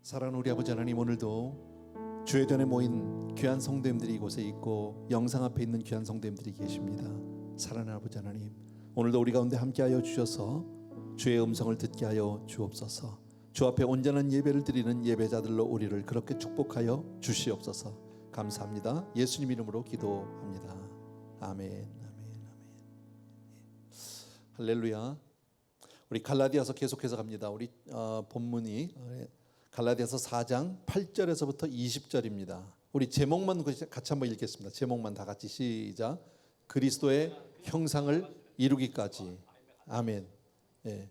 사랑하는 우리 아버지 하나님, 오늘도 주의 전에 모인 귀한 성도님들이 이곳에 있고 영상 앞에 있는 귀한 성도님들이 계십니다. 사랑하는 아버지 하나님, 오늘도 우리 가운데 함께하여 주셔서 주의 음성을 듣게 하여 주옵소서. 주 앞에 온전한 예배를 드리는 예배자들로 우리를 그렇게 축복하여 주시옵소서. 감사합니다. 예수님 이름으로 기도합니다. 아멘, 아멘, 아멘. 할렐루야. 우리 갈라디아서 계속해서 갑니다. 우리 본문이 갈라디아서 4장 8절에서부터 20절입니다. 우리 제목만 같이 한번 읽겠습니다. 제목만 다 같이 시작. 그리스도의 형상을 이루기까지. 아멘. 예.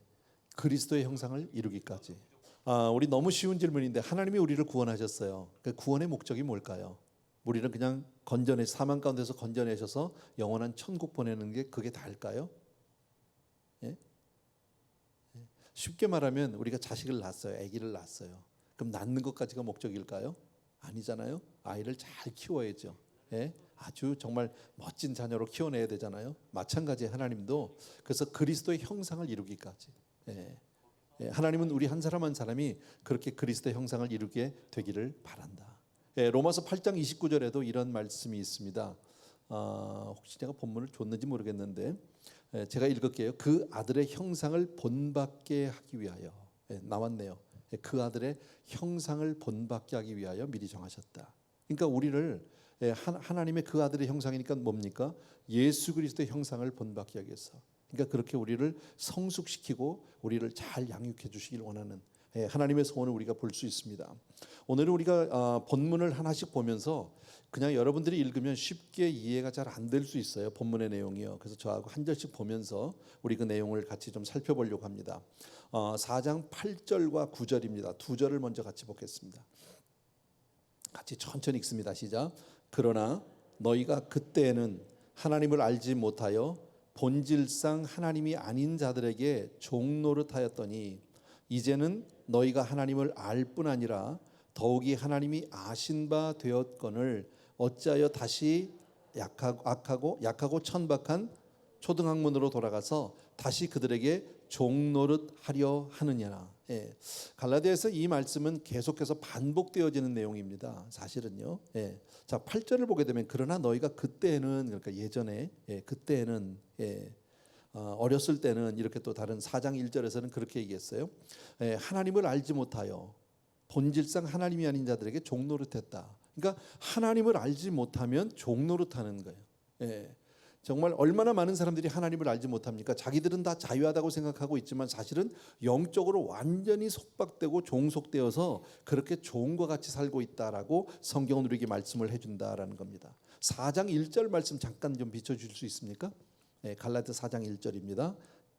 그리스도의 형상을 이루기까지. 우리 너무 쉬운 질문인데, 하나님이 우리를 구원하셨어요. 그 구원의 목적이 뭘까요? 우리는 그냥 사망 가운데서 건져내셔서 영원한 천국 보내는 게 그게 다일까요? 예? 쉽게 말하면 우리가 자식을 낳았어요. 아기를 낳았어요. 그럼 낳는 것까지가 목적일까요? 아니잖아요. 아이를 잘 키워야죠. 예? 아주 정말 멋진 자녀로 키워내야 되잖아요. 마찬가지 하나님도 그래서 그리스도의 형상을 이루기까지. 예. 예. 하나님은 우리 한 사람 한 사람이 그렇게 그리스도의 형상을 이루게 되기를 바란다. 예. 로마서 8장 29절에도 이런 말씀이 있습니다. 혹시 제가 본문을 줬는지 모르겠는데 제가 읽을게요. 그 아들의 형상을 본받게 하기 위하여. 나왔네요. 그 아들의 형상을 본받게 하기 위하여 미리 정하셨다. 그러니까 우리를 하나님의 그 아들의 형상이니까 뭡니까? 예수 그리스도의 형상을 본받게 하기 위해서. 그러니까 그렇게 우리를 성숙시키고 우리를 잘 양육해 주시길 원하는 하나님의 소원을 우리가 볼 수 있습니다. 오늘은 우리가 본문을 하나씩 보면서 그냥 여러분들이 읽으면 쉽게 이해가 잘 안 될 수 있어요. 본문의 내용이요. 그래서 저하고 한 절씩 보면서 우리 그 내용을 같이 좀 살펴보려고 합니다. 4장 8절과 9절입니다. 두 절을 먼저 같이 보겠습니다. 같이 천천히 읽습니다. 시작. 그러나 너희가 그때에는 하나님을 알지 못하여 본질상 하나님이 아닌 자들에게 종노릇하였더니 이제는 너희가 하나님을 알 뿐 아니라 더욱이 하나님이 아신 바 되었거늘 어찌하여 다시 약하고 천박한 초등학문으로 돌아가서 다시 그들에게 종노릇하려 하느냐. 예. 갈라디아에서 이 말씀은 계속해서 반복되어지는 내용입니다. 사실은요. 예. 자, 8절을 보게 되면 그러나 너희가 그때는, 그러니까 예전에, 그때는, 어렸을 때는, 이렇게 또 다른 4장 1절에서는 그렇게 얘기했어요. 하나님을 알지 못하여 본질상 하나님이 아닌 자들에게 종노릇했다. 그러니까 하나님을 알지 못하면 종노릇하는 거예요. 정말 얼마나 많은 사람들이 하나님을 알지 못합니까? 자기들은 다 자유하다고 생각하고 있지만 사실은 영적으로 완전히 속박되고 종속되어서 그렇게 종과 같이 살고 있다라고 성경은 우리에게 말씀을 해준다라는 겁니다. 4장 1절 말씀 잠깐 좀 비춰줄 수 있습니까? 갈라디아 4장 1절입니다.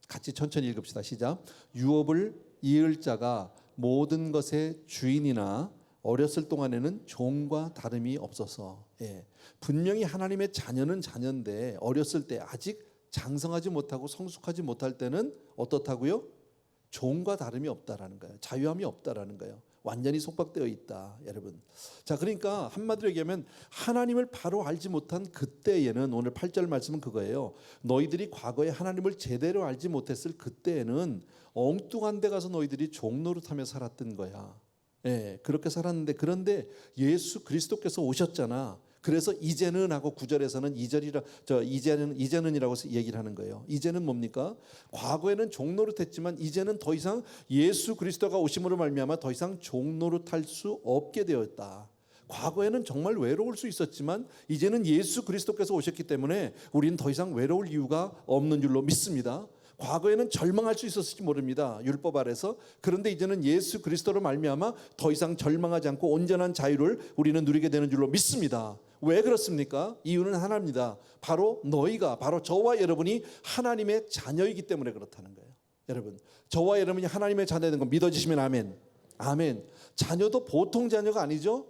같이 천천히 읽읍시다. 시작. 유업을 이을 자가 모든 것의 주인이나 어렸을 동안에는 종과 다름이 없어서. 분명히 하나님의 자녀는 자녀인데 어렸을 때 아직 장성하지 못하고 성숙하지 못할 때는 어떻다고요? 종과 다름이 없다라는 거예요. 자유함이 없다라는 거예요. 완전히 속박되어 있다, 여러분. 자, 그러니까 한마디로 얘기하면 하나님을 바로 알지 못한 그때에는, 오늘 8절 말씀은 그거예요. 너희들이 과거에 하나님을 제대로 알지 못했을 그때에는 엉뚱한 데 가서 너희들이 종노릇하며 살았던 거야. 그렇게 살았는데, 그런데 예수 그리스도께서 오셨잖아. 그래서 이제는 하고 9절에서는 이제는이라고 얘기를 하는 거예요. 이제는 뭡니까? 과거에는 종노릇했지만 이제는 더 이상 예수 그리스도가 오심으로 말미암아 더 이상 종노릇할 수 없게 되었다. 과거에는 정말 외로울 수 있었지만 이제는 예수 그리스도께서 오셨기 때문에 우리는 더 이상 외로울 이유가 없는 줄로 믿습니다. 과거에는 절망할 수 있었을지 모릅니다. 율법 아래서. 그런데 이제는 예수 그리스도로 말미암아 더 이상 절망하지 않고 온전한 자유를 우리는 누리게 되는 줄로 믿습니다. 왜 그렇습니까? 이유는 하나입니다. 바로 저와 여러분이 하나님의 자녀이기 때문에 그렇다는 거예요. 여러분, 저와 여러분이 하나님의 자녀된 거 믿어지시면 아멘. 아멘. 자녀도 보통 자녀가 아니죠.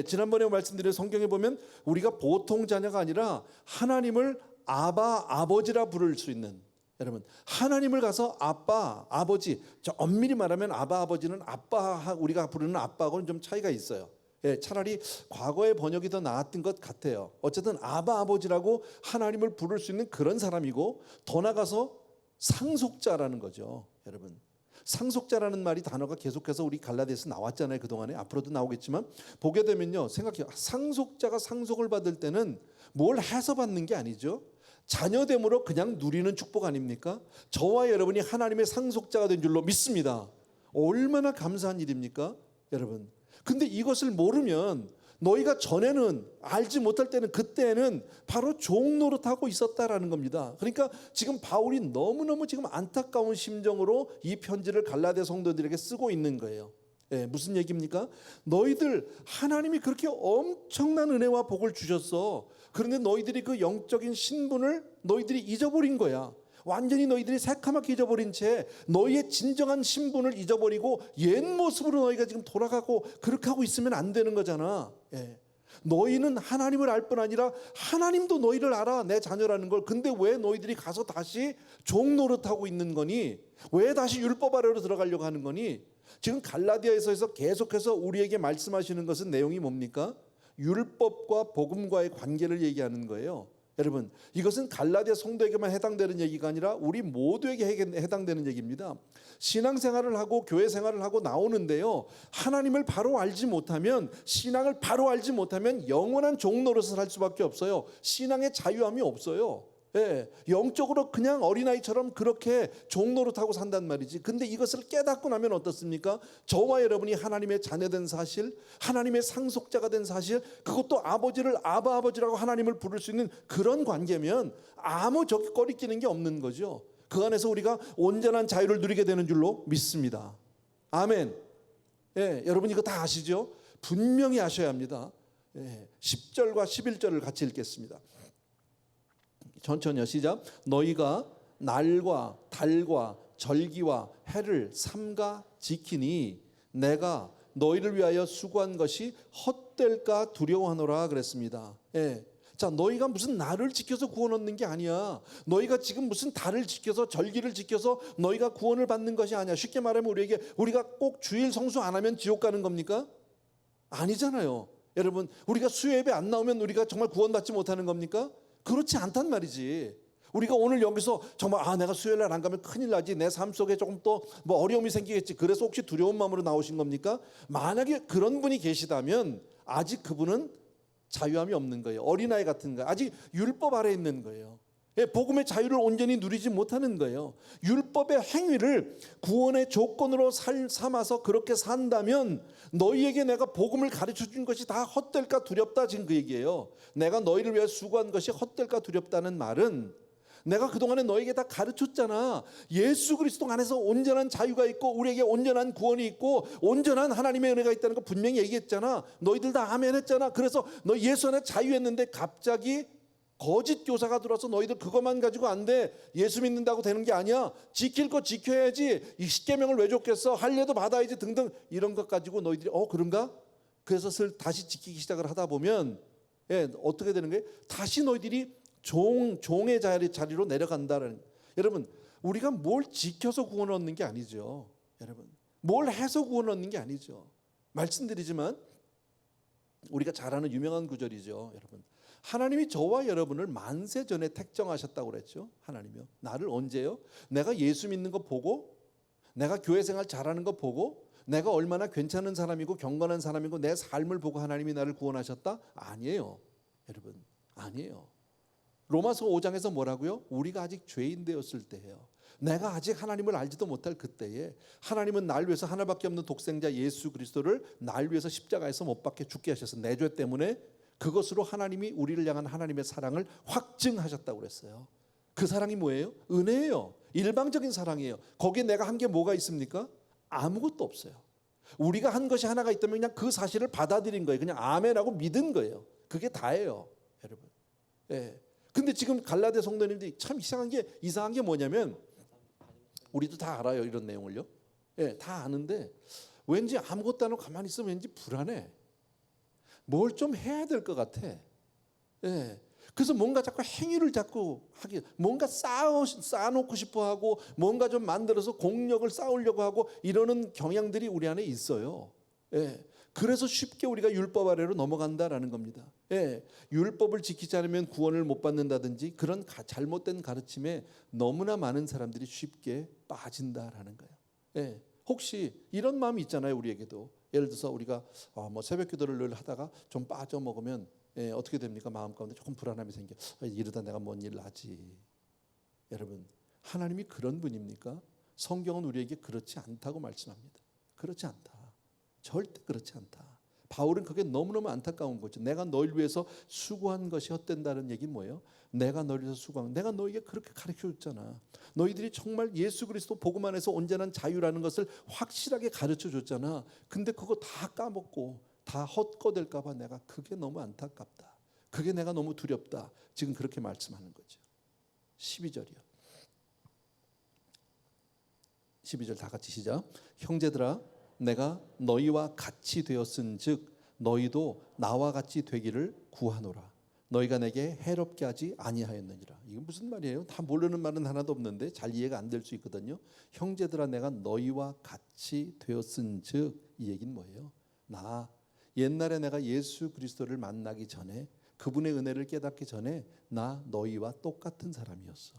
지난번에 말씀드린 성경에 보면 우리가 보통 자녀가 아니라 하나님을 아버지라 부를 수 있는, 여러분, 하나님을 가서 아빠, 아버지, 엄밀히 말하면 아버지는 우리가 부르는 아빠하고는 좀 차이가 있어요. 차라리 과거의 번역이 더 나았던 것 같아요. 어쨌든 아버지라고 하나님을 부를 수 있는 그런 사람이고, 더 나가서 상속자라는 거죠. 여러분, 상속자라는 말이 단어가 계속해서 우리 갈라디아에서 나왔잖아요. 그동안에 앞으로도 나오겠지만 보게 되면요. 생각해요. 상속자가 상속을 받을 때는 뭘 해서 받는 게 아니죠. 자녀됨으로 그냥 누리는 축복 아닙니까? 저와 여러분이 하나님의 상속자가 된 줄로 믿습니다. 얼마나 감사한 일입니까? 여러분. 근데 이것을 모르면 너희가 전에는 알지 못할 때는 그때는 바로 종 노릇하고 있었다라는 겁니다. 그러니까 지금 바울이 너무너무 지금 안타까운 심정으로 이 편지를 갈라디아 성도들에게 쓰고 있는 거예요. 예, 무슨 얘기입니까? 너희들 하나님이 그렇게 엄청난 은혜와 복을 주셨어. 그런데 너희들이 그 영적인 신분을 너희들이 잊어버린 거야. 완전히 너희들이 새카맣게 잊어버린 채 너희의 진정한 신분을 잊어버리고 옛 모습으로 너희가 지금 돌아가고 그렇게 하고 있으면 안 되는 거잖아. 예. 너희는 하나님을 알 뿐 아니라 하나님도 너희를 알아, 내 자녀라는 걸. 근데 왜 너희들이 가서 다시 종 노릇하고 있는 거니? 왜 다시 율법 아래로 들어가려고 하는 거니? 지금 갈라디아에서 계속해서 우리에게 말씀하시는 것은 내용이 뭡니까? 율법과 복음과의 관계를 얘기하는 거예요. 여러분, 이것은 갈라디아 성도에게만 해당되는 얘기가 아니라 우리 모두에게 해당되는 얘기입니다. 신앙생활을 하고 교회 생활을 하고 나오는데요, 하나님을 바로 알지 못하면, 신앙을 바로 알지 못하면 영원한 종 노릇을 할 수밖에 없어요. 신앙의 자유함이 없어요. 예, 영적으로 그냥 어린아이처럼 그렇게 종 노릇하고 산단 말이지. 근데 이것을 깨닫고 나면 어떻습니까? 저와 여러분이 하나님의 자녀된 사실, 하나님의 상속자가 된 사실, 그것도 아버지를 아버지라고 하나님을 부를 수 있는 그런 관계면 아무 거리끼는 게 없는 거죠. 그 안에서 우리가 온전한 자유를 누리게 되는 줄로 믿습니다. 아멘. 예, 여러분 이거 다 아시죠? 분명히 아셔야 합니다. 예, 10절과 11절을 같이 읽겠습니다. 천천히요. 시작. 너희가 날과 달과 절기와 해를 삼가 지키니 내가 너희를 위하여 수고한 것이 헛될까 두려워하노라 그랬습니다. 예. 자, 너희가 무슨 날을 지켜서 구원 얻는 게 아니야. 너희가 지금 무슨 달을 지켜서 절기를 지켜서 너희가 구원을 받는 것이 아니야. 쉽게 말하면 우리가 꼭 주일 성수 안 하면 지옥 가는 겁니까? 아니잖아요. 여러분, 우리가 수요예배 안 나오면 우리가 정말 구원받지 못하는 겁니까? 그렇지 않단 말이지. 우리가 오늘 여기서 정말 내가 수요일 날 안 가면 큰일 나지, 내 삶 속에 조금 또 뭐 어려움이 생기겠지, 그래서 혹시 두려운 마음으로 나오신 겁니까? 만약에 그런 분이 계시다면 아직 그분은 자유함이 없는 거예요. 어린아이 같은 거예요. 아직 율법 아래에 있는 거예요. 예, 복음의 자유를 온전히 누리지 못하는 거예요. 율법의 행위를 구원의 조건으로 삼아서 그렇게 산다면 너희에게 내가 복음을 가르쳐 준 것이 다 헛될까 두렵다, 지금 그 얘기예요. 내가 너희를 위해 수고한 것이 헛될까 두렵다는 말은 내가 그동안에 너에게 다 가르쳤잖아. 예수 그리스도 안에서 온전한 자유가 있고 우리에게 온전한 구원이 있고 온전한 하나님의 은혜가 있다는 거 분명히 얘기했잖아. 너희들 다 아멘 했잖아. 그래서 너 예수 안에 자유했는데 갑자기 거짓 교사가 들어와서 너희들 그것만 가지고 안 돼, 예수 믿는다고 되는 게 아니야, 지킬 거 지켜야지, 이 십계명을 왜 줬겠어, 할례도 받아야지 등등, 이런 것 가지고 너희들이 그런가? 그래서 다시 지키기 시작을 하다 보면 어떻게 되는 거예요? 다시 너희들이 종의 자리로 내려간다는. 여러분, 우리가 뭘 지켜서 구원을 얻는 게 아니죠. 여러분, 뭘 해서 구원을 얻는 게 아니죠. 말씀드리지만 우리가 잘 아는 유명한 구절이죠. 여러분, 하나님이 저와 여러분을 만세 전에 택정하셨다고 그랬죠. 하나님이요. 나를 언제요? 내가 예수 믿는 거 보고, 내가 교회 생활 잘하는 거 보고, 내가 얼마나 괜찮은 사람이고 경건한 사람이고 내 삶을 보고 하나님이 나를 구원하셨다? 아니에요. 여러분, 아니에요. 로마서 5장에서 뭐라고요? 우리가 아직 죄인 되었을 때예요. 내가 아직 하나님을 알지도 못할 그때에 하나님은 날 위해서 하나밖에 없는 독생자 예수 그리스도를 날 위해서 십자가에서 못 박혀 죽게 하셔서 내 죄 때문에 그것으로 하나님이 우리를 향한 하나님의 사랑을 확증하셨다고 그랬어요. 그 사랑이 뭐예요? 은혜예요. 일방적인 사랑이에요. 거기에 내가 한 게 뭐가 있습니까? 아무것도 없어요. 우리가 한 것이 하나가 있다면 그냥 그 사실을 받아들인 거예요. 그냥 아멘하고 믿은 거예요. 그게 다예요, 여러분. 예. 근데 지금 갈라디아 성도님들이 참 이상한 게 뭐냐면, 우리도 다 알아요, 이런 내용을요. 예, 다 아는데 왠지 아무것도 안 하고 가만히 있으면 왠지 불안해. 뭘 좀 해야 될 것 같아. 예. 그래서 뭔가 자꾸 행위를 자꾸 뭔가 쌓아놓고 싶어하고 뭔가 좀 만들어서 공력을 쌓으려고 하고 이러는 경향들이 우리 안에 있어요. 예. 그래서 쉽게 우리가 율법 아래로 넘어간다라는 겁니다. 예. 율법을 지키지 않으면 구원을 못 받는다든지 그런 잘못된 가르침에 너무나 많은 사람들이 쉽게 빠진다라는 거예요. 예. 혹시 이런 마음이 있잖아요, 우리에게도. 예를 들어서 우리가 뭐 새벽 기도를 늘 하다가 좀 빠져 먹으면 어떻게 됩니까? 마음 가운데 조금 불안함이 생겨. 이러다 내가 뭔 일 나지. 여러분, 하나님이 그런 분입니까? 성경은 우리에게 그렇지 않다고 말씀합니다. 그렇지 않다. 절대 그렇지 않다. 바울은 그게 너무너무 안타까운 거죠. 내가 너를 위해서 수고한 것이 헛된다는 얘기는 뭐예요? 내가 너를 위해서 수고한, 내가 너에게 그렇게 가르쳐줬잖아. 너희들이 정말 예수 그리스도 복음 안에서 온전한 자유라는 것을 확실하게 가르쳐줬잖아. 근데 그거 다 까먹고 다 헛거될까 봐 내가 그게 너무 안타깝다. 그게 내가 너무 두렵다. 지금 그렇게 말씀하는 거죠. 12절이요. 12절 다 같이 시작. 형제들아, 내가 너희와 같이 되었은즉 너희도 나와 같이 되기를 구하노라. 너희가 내게 해롭게 하지 아니하였느니라. 이게 무슨 말이에요? 다 모르는 말은 하나도 없는데 잘 이해가 안 될 수 있거든요. 형제들아, 내가 너희와 같이 되었은즉, 이 얘기는 뭐예요? 나 옛날에 내가 예수 그리스도를 만나기 전에, 그분의 은혜를 깨닫기 전에 나 너희와 똑같은 사람이었어.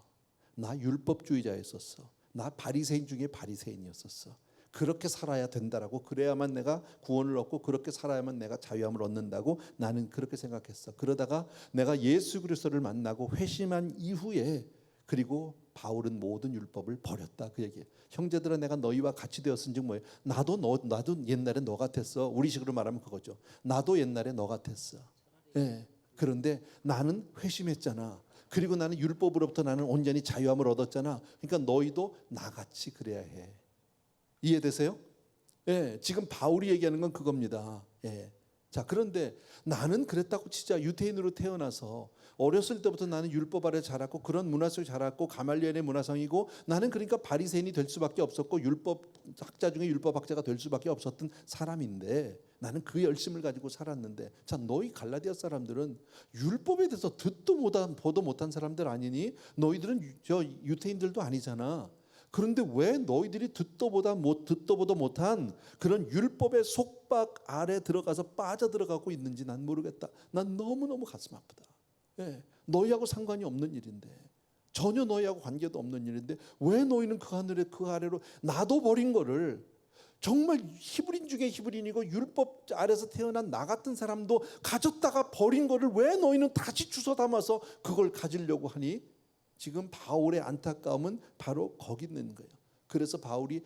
나 율법주의자였었어. 나 바리새인 중에 바리새인이었었어. 그렇게 살아야 된다라고, 그래야만 내가 구원을 얻고 그렇게 살아야만 내가 자유함을 얻는다고 나는 그렇게 생각했어. 그러다가 내가 예수 그리스도를 만나고 회심한 이후에, 그리고 바울은 모든 율법을 버렸다, 그 얘기예요. 형제들아, 내가 너희와 같이 되었은즉 뭐예요? 나도 옛날에 너 같았어. 우리식으로 말하면 그거죠. 나도 옛날에 너 같았어. 예. 그런데 나는 회심했잖아. 그리고 나는 율법으로부터 나는 온전히 자유함을 얻었잖아. 그러니까 너희도 나같이 그래야 해. 이해되세요? 예, 지금 바울이 얘기하는 건 그겁니다. 예. 자, 그런데 나는 그랬다고 치자. 유태인으로 태어나서 어렸을 때부터 나는 율법 아래 자랐고 그런 문화 속에 자랐고 가말리엘의 문화성이고, 나는 그러니까 바리새인이 될 수밖에 없었고 율법 학자 중에 율법 학자가 될 수밖에 없었던 사람인데, 나는 그 열심을 가지고 살았는데, 자, 너희 갈라디아 사람들은 율법에 대해서 듣도 보도 못한 사람들 아니니? 너희들은 저 유태인들도 아니잖아. 그런데 왜 너희들이 듣도 보도 못한 그런 율법의 속박 아래 들어가서 빠져들어가고 있는지 난 모르겠다. 난 너무너무 가슴 아프다. 예, 너희하고 상관이 없는 일인데, 전혀 너희하고 관계도 없는 일인데 왜 너희는 그 하늘에 그 아래로 나도 버린 거를, 정말 히브리인 중에 히브리인이고 율법 아래서 태어난 나 같은 사람도 가졌다가 버린 거를 왜 너희는 다시 주워 담아서 그걸 가지려고 하니? 지금 바울의 안타까움은 바로 거기 있는 거예요. 그래서 바울이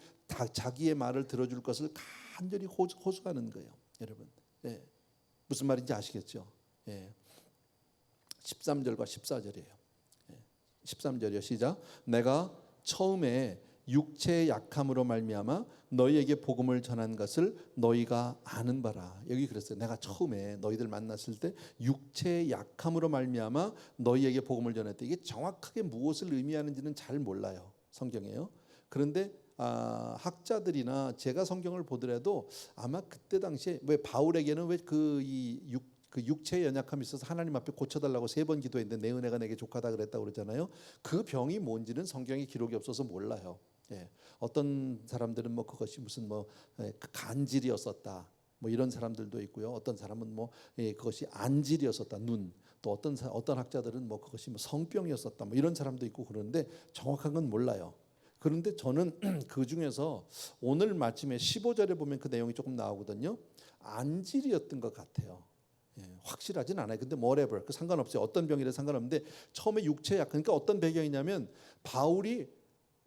자기의 말을 들어줄 것을 간절히 호소하는 거예요. 여러분, 예. 무슨 말인지 아시겠죠? 예. 13절과 14절이에요. 예. 13절이요. 시작. 내가 처음에 육체의 약함으로 말미암아 너희에게 복음을 전한 것을 너희가 아는 바라. 여기 그랬어요. 내가 처음에 너희들 만났을 때 육체의 약함으로 말미암아 너희에게 복음을 전했다. 이게 정확하게 무엇을 의미하는지는 잘 몰라요, 성경에요. 그런데 학자들이나 제가 성경을 보더라도 아마 그때 당시에, 왜 바울에게는 왜 그 육체의 연약함이 있어서 하나님 앞에 고쳐달라고 3번 기도했는데 내 은혜가 내게 족하다 그랬다고 그러잖아요. 그 병이 뭔지는 성경에 기록이 없어서 몰라요. 예. 어떤 사람들은 뭐 그것이 무슨 간질이었었다, 뭐 이런 사람들도 있고요. 어떤 사람은 그것이 안질이었었다, 눈. 또 어떤 학자들은 그것이 성병이었었다, 뭐 이런 사람도 있고 그러는데 정확한 건 몰라요. 그런데 저는 그 중에서 오늘 마침에 15절에 보면 그 내용이 조금 나오거든요. 안질이었던 것 같아요. 예, 확실하진 않아요. 근데 whatever, 그 상관없어요. 어떤 병이라 상관없는데 처음에 육체 약, 그러니까 어떤 배경이냐면 바울이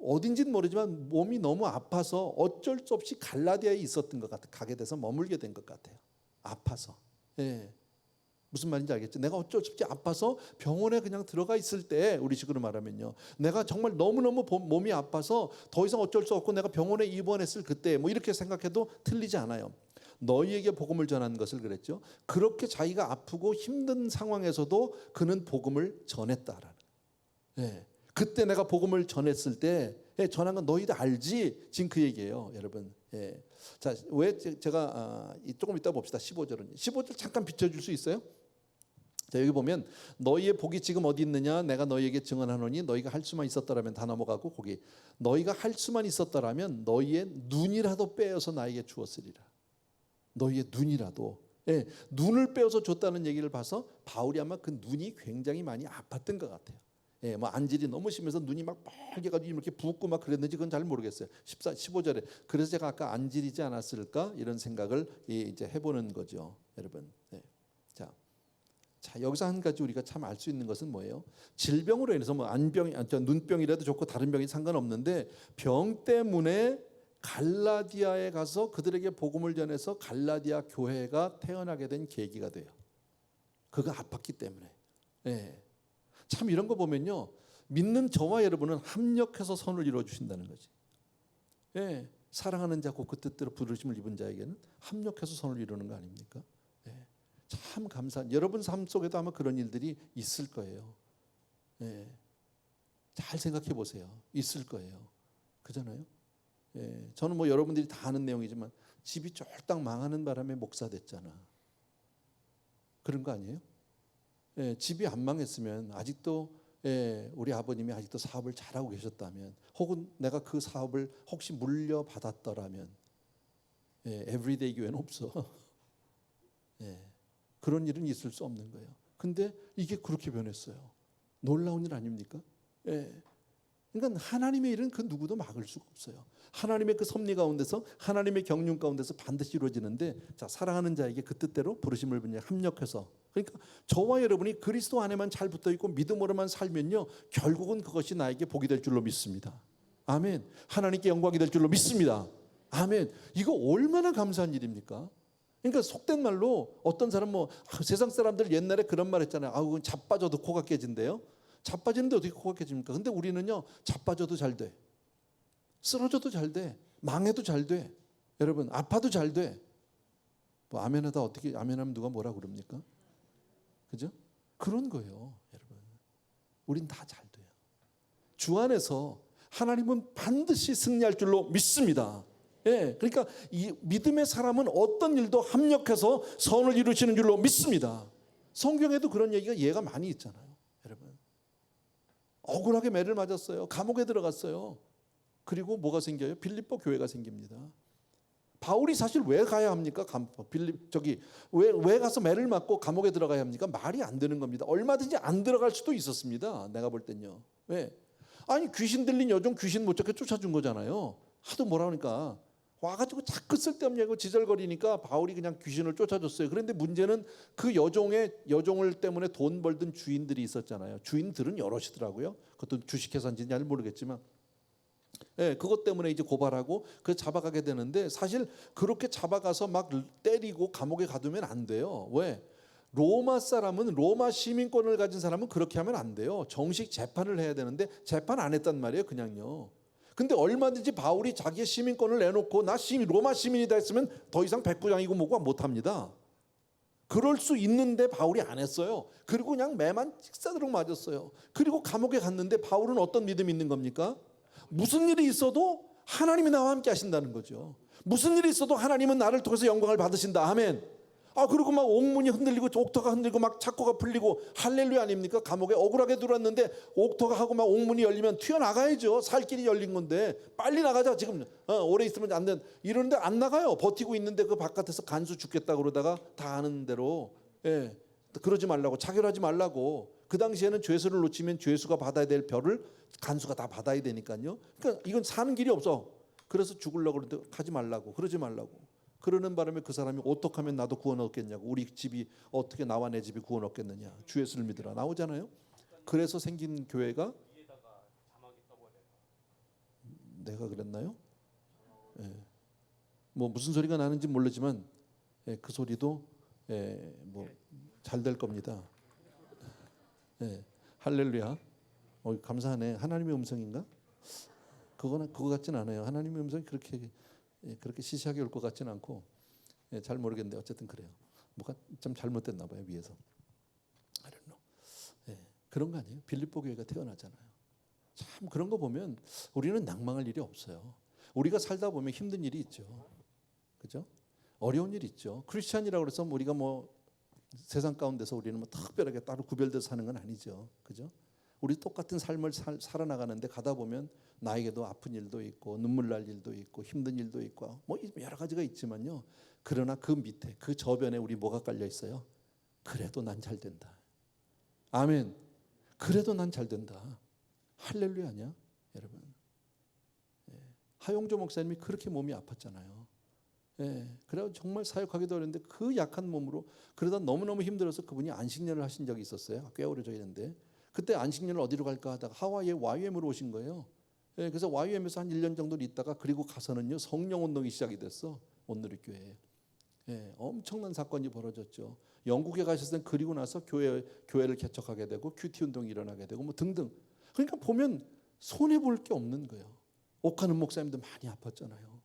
어딘지는 모르지만 몸이 너무 아파서 어쩔 수 없이 갈라디아에 있었던 것 같아요. 가게 돼서 머물게 된 것 같아요. 아파서. 예. 무슨 말인지 알겠죠? 내가 어쩔 수 없이 아파서 병원에 그냥 들어가 있을 때, 우리식으로 말하면요, 내가 정말 너무너무 몸이 아파서 더 이상 어쩔 수 없고 내가 병원에 입원했을 그때, 뭐 이렇게 생각해도 틀리지 않아요. 너희에게 복음을 전한 것을 그랬죠. 그렇게 자기가 아프고 힘든 상황에서도 그는 복음을 전했다라는. 예. 그때 내가 복음을 전했을 때 전한 건 너희도 알지? 지금 그 얘기예요, 여러분. 예. 자, 왜 제가 조금 이따 봅시다. 15절은 15절 잠깐 비춰줄 수 있어요? 자, 여기 보면 너희의 복이 지금 어디 있느냐? 내가 너희에게 증언하노니 너희가 할 수만 있었더라면, 다 넘어가고 거기 너희가 할 수만 있었더라면 너희의 눈이라도 빼어서 나에게 주었으리라. 너희의 눈이라도. 예, 눈을 빼어서 줬다는 얘기를 봐서 바울이 아마 그 눈이 굉장히 많이 아팠던 것 같아요. 예, 뭐 안질이 너무 심해서 눈이 막 빨개가지고 이렇게 붓고 막 그랬는지 그건 잘 모르겠어요. 15절에 그래서 제가 아까 안질이지 않았을까 이런 생각을 이제 해보는 거죠, 여러분. 예. 자 여기서 한 가지 우리가 참 알 수 있는 것은 뭐예요? 질병으로 인해서 뭐 안병, 눈병이라도 좋고 다른 병이 상관없는데 병 때문에 갈라디아에 가서 그들에게 복음을 전해서 갈라디아 교회가 태어나게 된 계기가 돼요. 그가 아팠기 때문에. 예. 참 이런 거 보면요, 믿는 저와 여러분은 합력해서 선을 이루어 주신다는 거지. 예. 사랑하는 자 곧 그 뜻대로 부르심을 입은 자에게는 합력해서 선을 이루는 거 아닙니까? 예. 참 감사한, 여러분 삶 속에도 아마 그런 일들이 있을 거예요. 예. 잘 생각해 보세요. 있을 거예요. 그잖아요. 예. 저는 뭐 여러분들이 다 아는 내용이지만 집이 쫄딱 망하는 바람에 목사 됐잖아. 그런 거 아니에요? 예. 집이 안 망했으면 아직도, 예, 우리 아버님이 아직도 사업을 잘하고 계셨다면, 혹은 내가 그 사업을 혹시 물려받았더라면, 예, 에브리데이 교회는 없어. 예. 그런 일은 있을 수 없는 거예요. 근데 이게 그렇게 변했어요. 놀라운 일 아닙니까? 예. 그러니까 하나님의 일은 그 누구도 막을 수가 없어요. 하나님의 그 섭리 가운데서, 하나님의 경륜 가운데서 반드시 이루어지는데, 자 사랑하는 자에게 그 뜻대로 부르심을 받냐 합력해서, 그러니까 저와 여러분이 그리스도 안에만 잘 붙어 있고 믿음으로만 살면요, 결국은 그것이 나에게 복이 될 줄로 믿습니다. 아멘. 하나님께 영광이 될 줄로 믿습니다. 아멘. 이거 얼마나 감사한 일입니까? 그러니까 속된 말로 어떤 사람 세상 사람들 옛날에 그런 말 했잖아요. 그건 자빠져도 코가 깨진대요. 자빠지는데 어떻게 코가 깨집니까? 근데 우리는요, 자빠져도 잘 돼. 쓰러져도 잘 돼. 망해도 잘 돼. 여러분, 아파도 잘 돼. 뭐 아멘하다 어떻게 아멘하면 누가 뭐라 그럽니까? 그죠? 그런 거예요, 여러분. 우린 다 잘 돼요. 주 안에서 하나님은 반드시 승리할 줄로 믿습니다. 예, 그러니까 이 믿음의 사람은 어떤 일도 합력해서 선을 이루시는 줄로 믿습니다. 성경에도 그런 얘기가 예가 많이 있잖아요, 여러분. 억울하게 매를 맞았어요. 감옥에 들어갔어요. 그리고 뭐가 생겨요? 빌립보 교회가 생깁니다. 바울이 사실 왜 가야 합니까? 왜 가서 매를 맞고 감옥에 들어가야 합니까? 말이 안 되는 겁니다. 얼마든지 안 들어갈 수도 있었습니다. 내가 볼 땐요. 왜? 아니 귀신 들린 여종 귀신 못 잡게 쫓아준 거잖아요. 하도 뭐라 하니까 와가지고 자꾸 쓸데없는 얘기고 지절거리니까 바울이 그냥 귀신을 쫓아줬어요. 그런데 문제는 그 여종을 때문에 돈 벌던 주인들이 있었잖아요. 주인들은 여럿이더라고요. 그것도 주식회사인지 잘 모르겠지만, 예, 그것 때문에 이제 고발하고 그 잡아가게 되는데, 사실 그렇게 잡아가서 막 때리고 감옥에 가두면 안 돼요. 왜? 로마 사람은, 로마 시민권을 가진 사람은 그렇게 하면 안 돼요. 정식 재판을 해야 되는데 재판 안 했단 말이에요, 그냥요. 근데 얼마든지 바울이 자기의 시민권을 내놓고 나 로마 시민이다 했으면 더 이상 백부장이고 뭐고 못합니다. 그럴 수 있는데 바울이 안 했어요. 그리고 그냥 매만 찍사도록 맞았어요. 그리고 감옥에 갔는데 바울은 어떤 믿음이 있는 겁니까? 무슨 일이 있어도 하나님이 나와 함께 하신다는 거죠. 무슨 일이 있어도 하나님은 나를 통해서 영광을 받으신다. 아멘. 그리고 막 옥문이 흔들리고 옥터가 흔들리고 막 착고가 풀리고 할렐루야 아닙니까? 감옥에 억울하게 들어왔는데 옥터가 하고 막 옥문이 열리면 튀어나가야죠. 살 길이 열린 건데 빨리 나가자. 지금 오래 있으면 안 된. 이러는데 안 나가요. 버티고 있는데 그 바깥에서 간수 죽겠다 그러다가 다 아는 대로, 예, 그러지 말라고, 차별하지 말라고. 그 당시에는 죄수를 놓치면 죄수가 받아야 될 벌을 간수가 다 받아야 되니까요. 그러니까 이건 사는 길이 없어. 그래서 죽으려고 그러는데 가지 말라고, 그러지 말라고. 그러는 바람에 그 사람이 어떻게 하면 나도 구원 얻겠냐고, 우리 집이 어떻게 나와 내 집이 구원 얻겠느냐, 주 예수를 믿으라 나오잖아요. 그래서 생긴 교회가, 내가 그랬나요? 예. 뭐 무슨 소리가 나는지 모르지만, 예, 그 소리도, 예, 뭐 잘 될 겁니다. 예. 할렐루야. 감사하네. 하나님의 음성인가? 그거 같진 않아요. 하나님의 음성이 그렇게 시시하게 올 것 같지는 않고, 예, 잘 모르겠는데 어쨌든 그래요. 뭐가 좀 잘못됐나 봐요, 위에서. I don't know. 예, 그런 거 아니에요? 빌립보 교회가 태어나잖아요. 참 그런 거 보면 우리는 낭망할 일이 없어요. 우리가 살다 보면 힘든 일이 있죠. 그죠? 어려운 일이 있죠. 크리스찬이라고 해서 우리가 세상 가운데서 우리는 특별하게 따로 구별돼서 사는 건 아니죠. 그죠? 우리 똑같은 삶을 살아나가는데 가다 보면 나에게도 아픈 일도 있고 눈물 날 일도 있고 힘든 일도 있고 여러 가지가 있지만요. 그러나 그 밑에 그 저변에 우리 뭐가 깔려 있어요? 그래도 난 잘 된다. 아멘. 그래도 난 잘 된다. 할렐루야냐 여러분. 하용조 목사님이 그렇게 몸이 아팠잖아요. 그래서 정말 사역하기도 어려운데 그 약한 몸으로 그러다 너무너무 힘들어서 그분이 안식년을 하신 적이 있었어요. 꽤 오래전인데 그때 안식년을 어디로 갈까 하다가 하와이에 YM으로 오신 거예요. 그래서 YM에서 한 1년 정도 있다가 그리고 가서는요 성령 운동이 시작이 됐어. 온누리교회에. 엄청난 사건이 벌어졌죠. 영국에 가셨을 땐 그리고 나서 교회를 개척하게 되고 큐티 운동이 일어나게 되고 뭐 등등. 그러니까 보면 손해 볼 게 없는 거예요. 옥하는 목사님도 많이 아팠잖아요.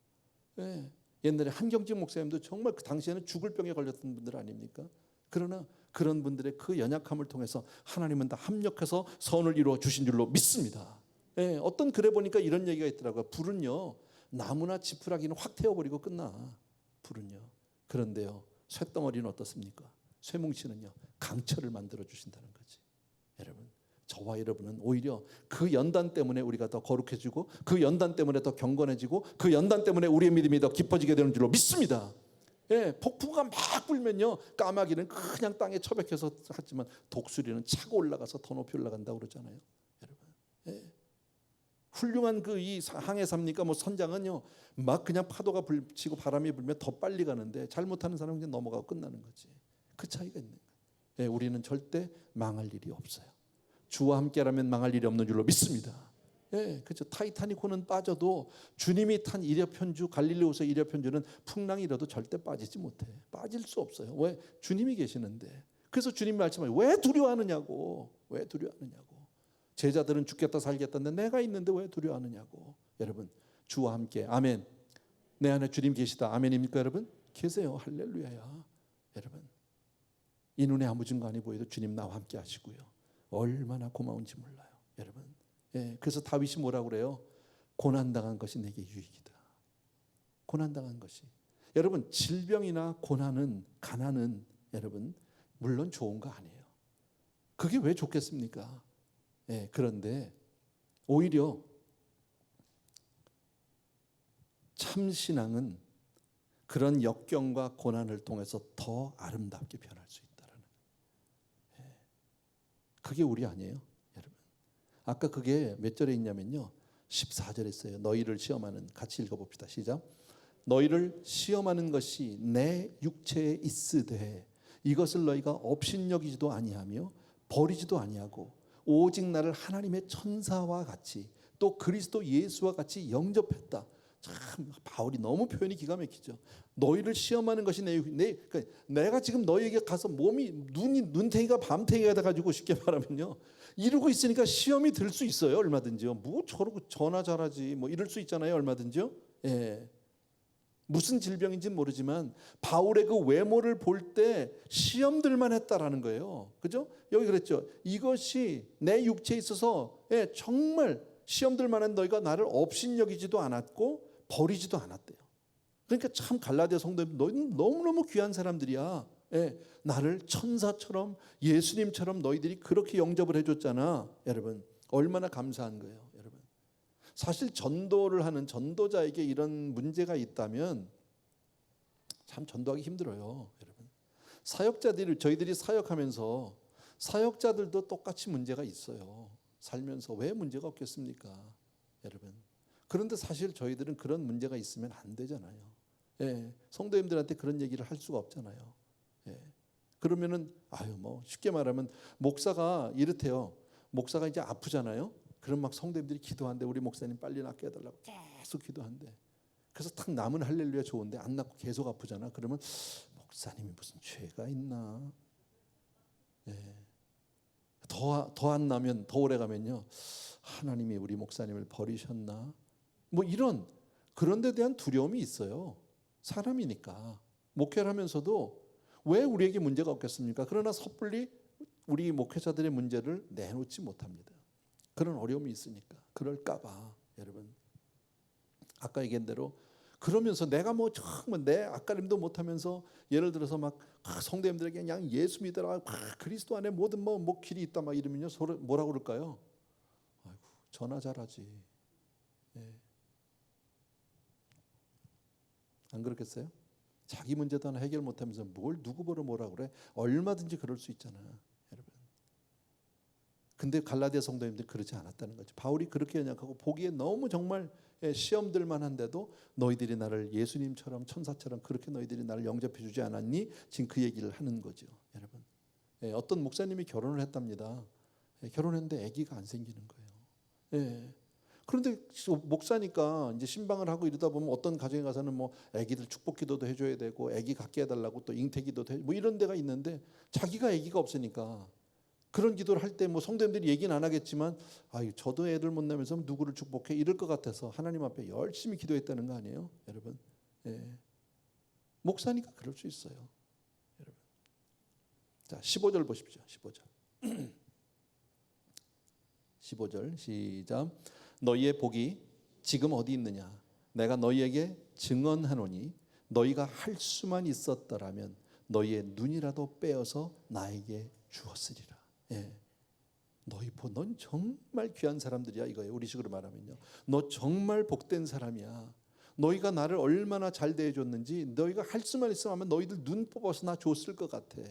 옛날에 한경직 목사님도 정말 그 당시에는 죽을 병에 걸렸던 분들 아닙니까? 그러나 그런 분들의 그 연약함을 통해서 하나님은 다 합력해서 선을 이루어 주신 줄로 믿습니다. 어떤 글에 보니까 이런 얘기가 있더라고요. 불은요 나무나 지푸라기는 확 태워버리고 끝나. 불은요. 그런데요 쇳덩어리는 어떻습니까? 쇠뭉치는요 강철을 만들어 주신다는 거지. 여러분 저와 여러분은 오히려 그 연단 때문에 우리가 더 거룩해지고 그 연단 때문에 더 경건해지고 그 연단 때문에 우리의 믿음이 더 깊어지게 되는 줄로 믿습니다. 폭풍우가 막 불면요 까마귀는 그냥 땅에 처박혀서 하지만 독수리는 차고 올라가서 더 높이 올라간다고 그러잖아요. 여러분 훌륭한 그 이 항해 삽니까? 뭐 선장은요 막 그냥 파도가 치고 바람이 불면 더 빨리 가는데 잘못하는 사람은 그냥 넘어가고 끝나는 거지. 그 차이가 있는 거예요. 우리는 절대 망할 일이 없어요. 주와 함께라면 망할 일이 없는 줄로 믿습니다. 그렇죠. 타이타닉호는 빠져도 주님이 탄 이력편주 갈릴리호서 이력편주는 풍랑이 일어도 절대 빠지지 못해. 빠질 수 없어요. 왜? 주님이 계시는데. 그래서 주님 말씀하세요. 왜 두려워하느냐고. 왜 두려워하느냐고. 제자들은 죽겠다 살겠다는데 내가 있는데 왜 두려워하느냐고. 여러분 주와 함께 아멘. 내 안에 주님 계시다. 아멘입니까 여러분? 계세요. 할렐루야야. 여러분 이 눈에 아무 증거 아니 보여도 주님 나와 함께 하시고요. 얼마나 고마운지 몰라요. 여러분 그래서 다윗이 뭐라고 그래요? 고난당한 것이 내게 유익이다. 고난당한 것이. 여러분 질병이나 고난은 가난은 여러분 물론 좋은 거 아니에요. 그게 왜 좋겠습니까? 그런데 오히려 참신앙은 그런 역경과 고난을 통해서 더 아름답게 변할 수 있다라는. 그게 우리 아니에요, 여러분. 아까 그게 몇 절에 있냐면요. 14절에 있어요. 너희를 시험하는 같이 읽어봅시다. 시작. 너희를 시험하는 것이 내 육체에 있으되 이것을 너희가 업신여기지도 아니하며 버리지도 아니하고 오직 나를 하나님의 천사와 같이 또 그리스도 예수와 같이 영접했다. 참 바울이 너무 표현이 기가 막히죠. 너희를 시험하는 것이 그러니까 내가 지금 너희에게 가서 몸이 눈탱이가 밤탱이가 돼가지고 쉽게 말하면요 이러고 있으니까 시험이 들 수 있어요. 얼마든지요. 뭐 저러고 전화 잘하지 뭐 이럴 수 있잖아요. 얼마든지요. 무슨 질병인지는 모르지만 바울의 그 외모를 볼 때 시험들만 했다라는 거예요. 그죠? 여기 그랬죠. 이것이 내 육체에 있어서 정말 시험들만한 너희가 나를 업신여기지도 않았고 버리지도 않았대요. 그러니까 참 갈라디아 성도들 너희는 너무너무 귀한 사람들이야. 나를 천사처럼 예수님처럼 너희들이 그렇게 영접을 해줬잖아. 여러분 얼마나 감사한 거예요. 여러분 사실 전도를 하는 전도자에게 이런 문제가 있다면 참 전도하기 힘들어요. 여러분 사역자들이 저희들이 사역하면서 사역자들도 똑같이 문제가 있어요. 살면서 왜 문제가 없겠습니까? 여러분 그런데 사실 저희들은 그런 문제가 있으면 안 되잖아요. 성도님들한테 그런 얘기를 할 수가 없잖아요. 그러면은 뭐 쉽게 말하면 목사가 이렇대요. 목사가 이제 아프잖아요. 그럼 막 성도님들이 기도한대. 우리 목사님 빨리 낫게 해달라고 계속 기도한대. 그래서 탁 남은 할렐루야 좋은데 안 낫고 계속 아프잖아. 그러면 목사님이 무슨 죄가 있나? 더 안 나면 더 오래 가면요. 하나님이 우리 목사님을 버리셨나? 뭐 이런 그런 데 대한 두려움이 있어요. 사람이니까. 목회를 하면서도 왜 우리에게 문제가 없겠습니까? 그러나 섣불리 우리 목회자들의 문제를 내놓지 못합니다. 그런 어려움이 있으니까. 그럴까 봐. 여러분 아까 얘기한 대로 그러면서 내가 뭐 정말 내 앞가림도 못하면서 예를 들어서 막 성도님들에게 그냥 예수 믿으라 그리스도 안에 모든 뭐 길이 있다 막 이러면요 서로 뭐라고 그럴까요? 아이고 전화 잘하지. 안 그렇겠어요? 자기 문제도 하나 해결 못하면서 뭘 누구 보러 뭐라 그래? 얼마든지 그럴 수 있잖아, 여러분. 근데 갈라디아 성도님들이 그러지 않았다는 거죠. 바울이 그렇게 연약하고 보기에 너무 정말 시험들 만한데도 너희들이 나를 예수님처럼 천사처럼 그렇게 너희들이 나를 영접해 주지 않았니? 지금 그 얘기를 하는 거죠, 여러분. 어떤 목사님이 결혼을 했답니다. 결혼했는데 아기가 안 생기는 거예요. 그런데 목사니까 이제 신방을 하고 이러다 보면 어떤 가정에 가서는 뭐 아기들 축복 기도도 해줘야 되고 아기 갖게 해달라고 또 잉태 기도도 해, 뭐 이런 데가 있는데 자기가 아기가 없으니까 그런 기도를 할 때 뭐 성도님들이 얘기는 안 하겠지만 저도 애들 못 낳으면서 누구를 축복해 이럴 것 같아서 하나님 앞에 열심히 기도했다는 거 아니에요, 여러분? 목사니까 그럴 수 있어요, 여러분. 자, 15절 보십시오. 15절. 15절 시작. 너희의 복이 지금 어디 있느냐? 내가 너희에게 증언하노니 너희가 할 수만 있었더라면 너희의 눈이라도 빼어서 나에게 주었으리라. 넌 정말 귀한 사람들이야 이거예요. 우리식으로 말하면요, 너 정말 복된 사람이야. 너희가 나를 얼마나 잘 대해줬는지 너희가 할 수만 있으면 너희들 눈 뽑아서 나 줬을 것 같아.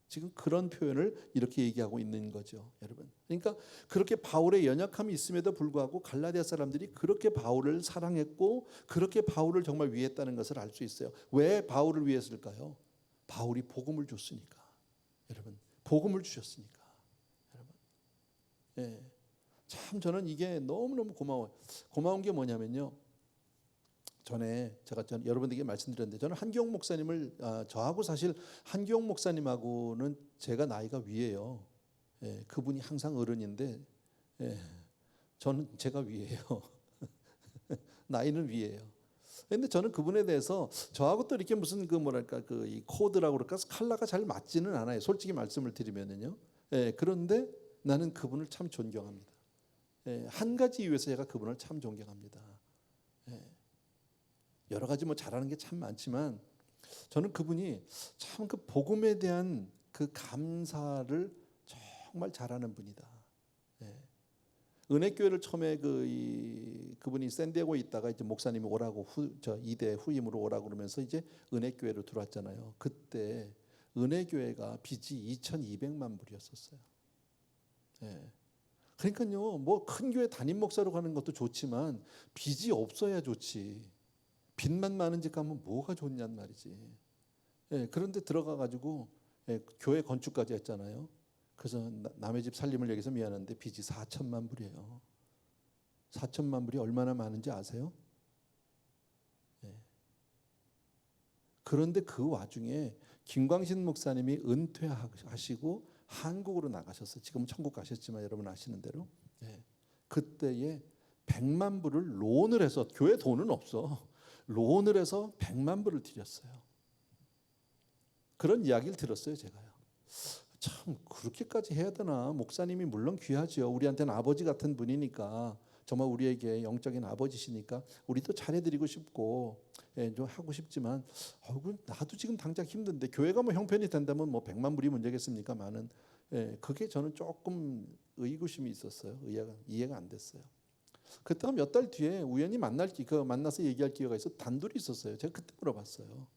지금 그런 표현을 이렇게 얘기하고 있는 거죠, 여러분. 그러니까 그렇게 바울의 연약함이 있음에도 불구하고 갈라디아 사람들이 그렇게 바울을 사랑했고 그렇게 바울을 정말 위했다는 것을 알 수 있어요. 왜 바울을 위했을까요? 바울이 복음을 줬으니까, 여러분. 복음을 주셨으니까, 여러분. 참 저는 이게 너무너무 고마워요. 고마운 게 뭐냐면요, 전에 제가 여러분들에게 말씀드렸는데 저는 한기용 목사님을 저하고 사실 한기용 목사님하고는 제가 나이가 위에요. 그분이 항상 어른인데 저는 제가 위에요. 나이는 위에요. 그런데 저는 그분에 대해서 저하고 또 이렇게 무슨 이 코드라고 그럴까 컬러가 잘 맞지는 않아요. 솔직히 말씀을 드리면은요. 그런데 나는 그분을 참 존경합니다. 한 가지 이유에서 제가 그분을 참 존경합니다. 여러 가지 뭐 잘하는 게 참 많지만 저는 그분이 참 그 복음에 대한 그 감사를 정말 잘하는 분이다. 은혜교회를 처음에 그분이 샌디에고에 있다가 이제 목사님이 오라고 이대 후임으로 오라고 그러면서 이제 은혜교회로 들어왔잖아요. 그때 은혜교회가 빚이 2,200만 불이었었어요. 그러니까요, 뭐 큰 교회 담임 목사로 가는 것도 좋지만 빚이 없어야 좋지. 빚만 많은 집 가면 뭐가 좋냔 말이지. 그런데 들어가 가지고 교회 건축까지 했잖아요. 그래서 남의 집 살림을 얘기해서 미안한데 빚이 4천만 불이에요. 4천만 불이 얼마나 많은지 아세요? 그런데 그 와중에 김광신 목사님이 은퇴하시고 한국으로 나가셨어요. 지금은 천국 가셨지만 여러분 아시는 대로. 그때에 100만 불을 론을 해서, 교회 돈은 없어, 론을 해서 100만 불을 드렸어요. 그런 이야기를 들었어요, 제가요. 참 그렇게까지 해야 되나? 목사님이 물론 귀하죠. 우리한테는 아버지 같은 분이니까, 정말 우리에게 영적인 아버지시니까 우리도 잘해드리고 싶고 좀 하고 싶지만 나도 지금 당장 힘든데 교회가 뭐 형편이 된다면 뭐 100만 불이 문제겠습니까? 많은. 그게 저는 조금 의구심이 있었어요. 이해가 안 됐어요. 그때가 몇 달 뒤에 우연히 만나서 얘기할 기회가 있어 단둘이 있었어요. 제가 그때 물어봤어요.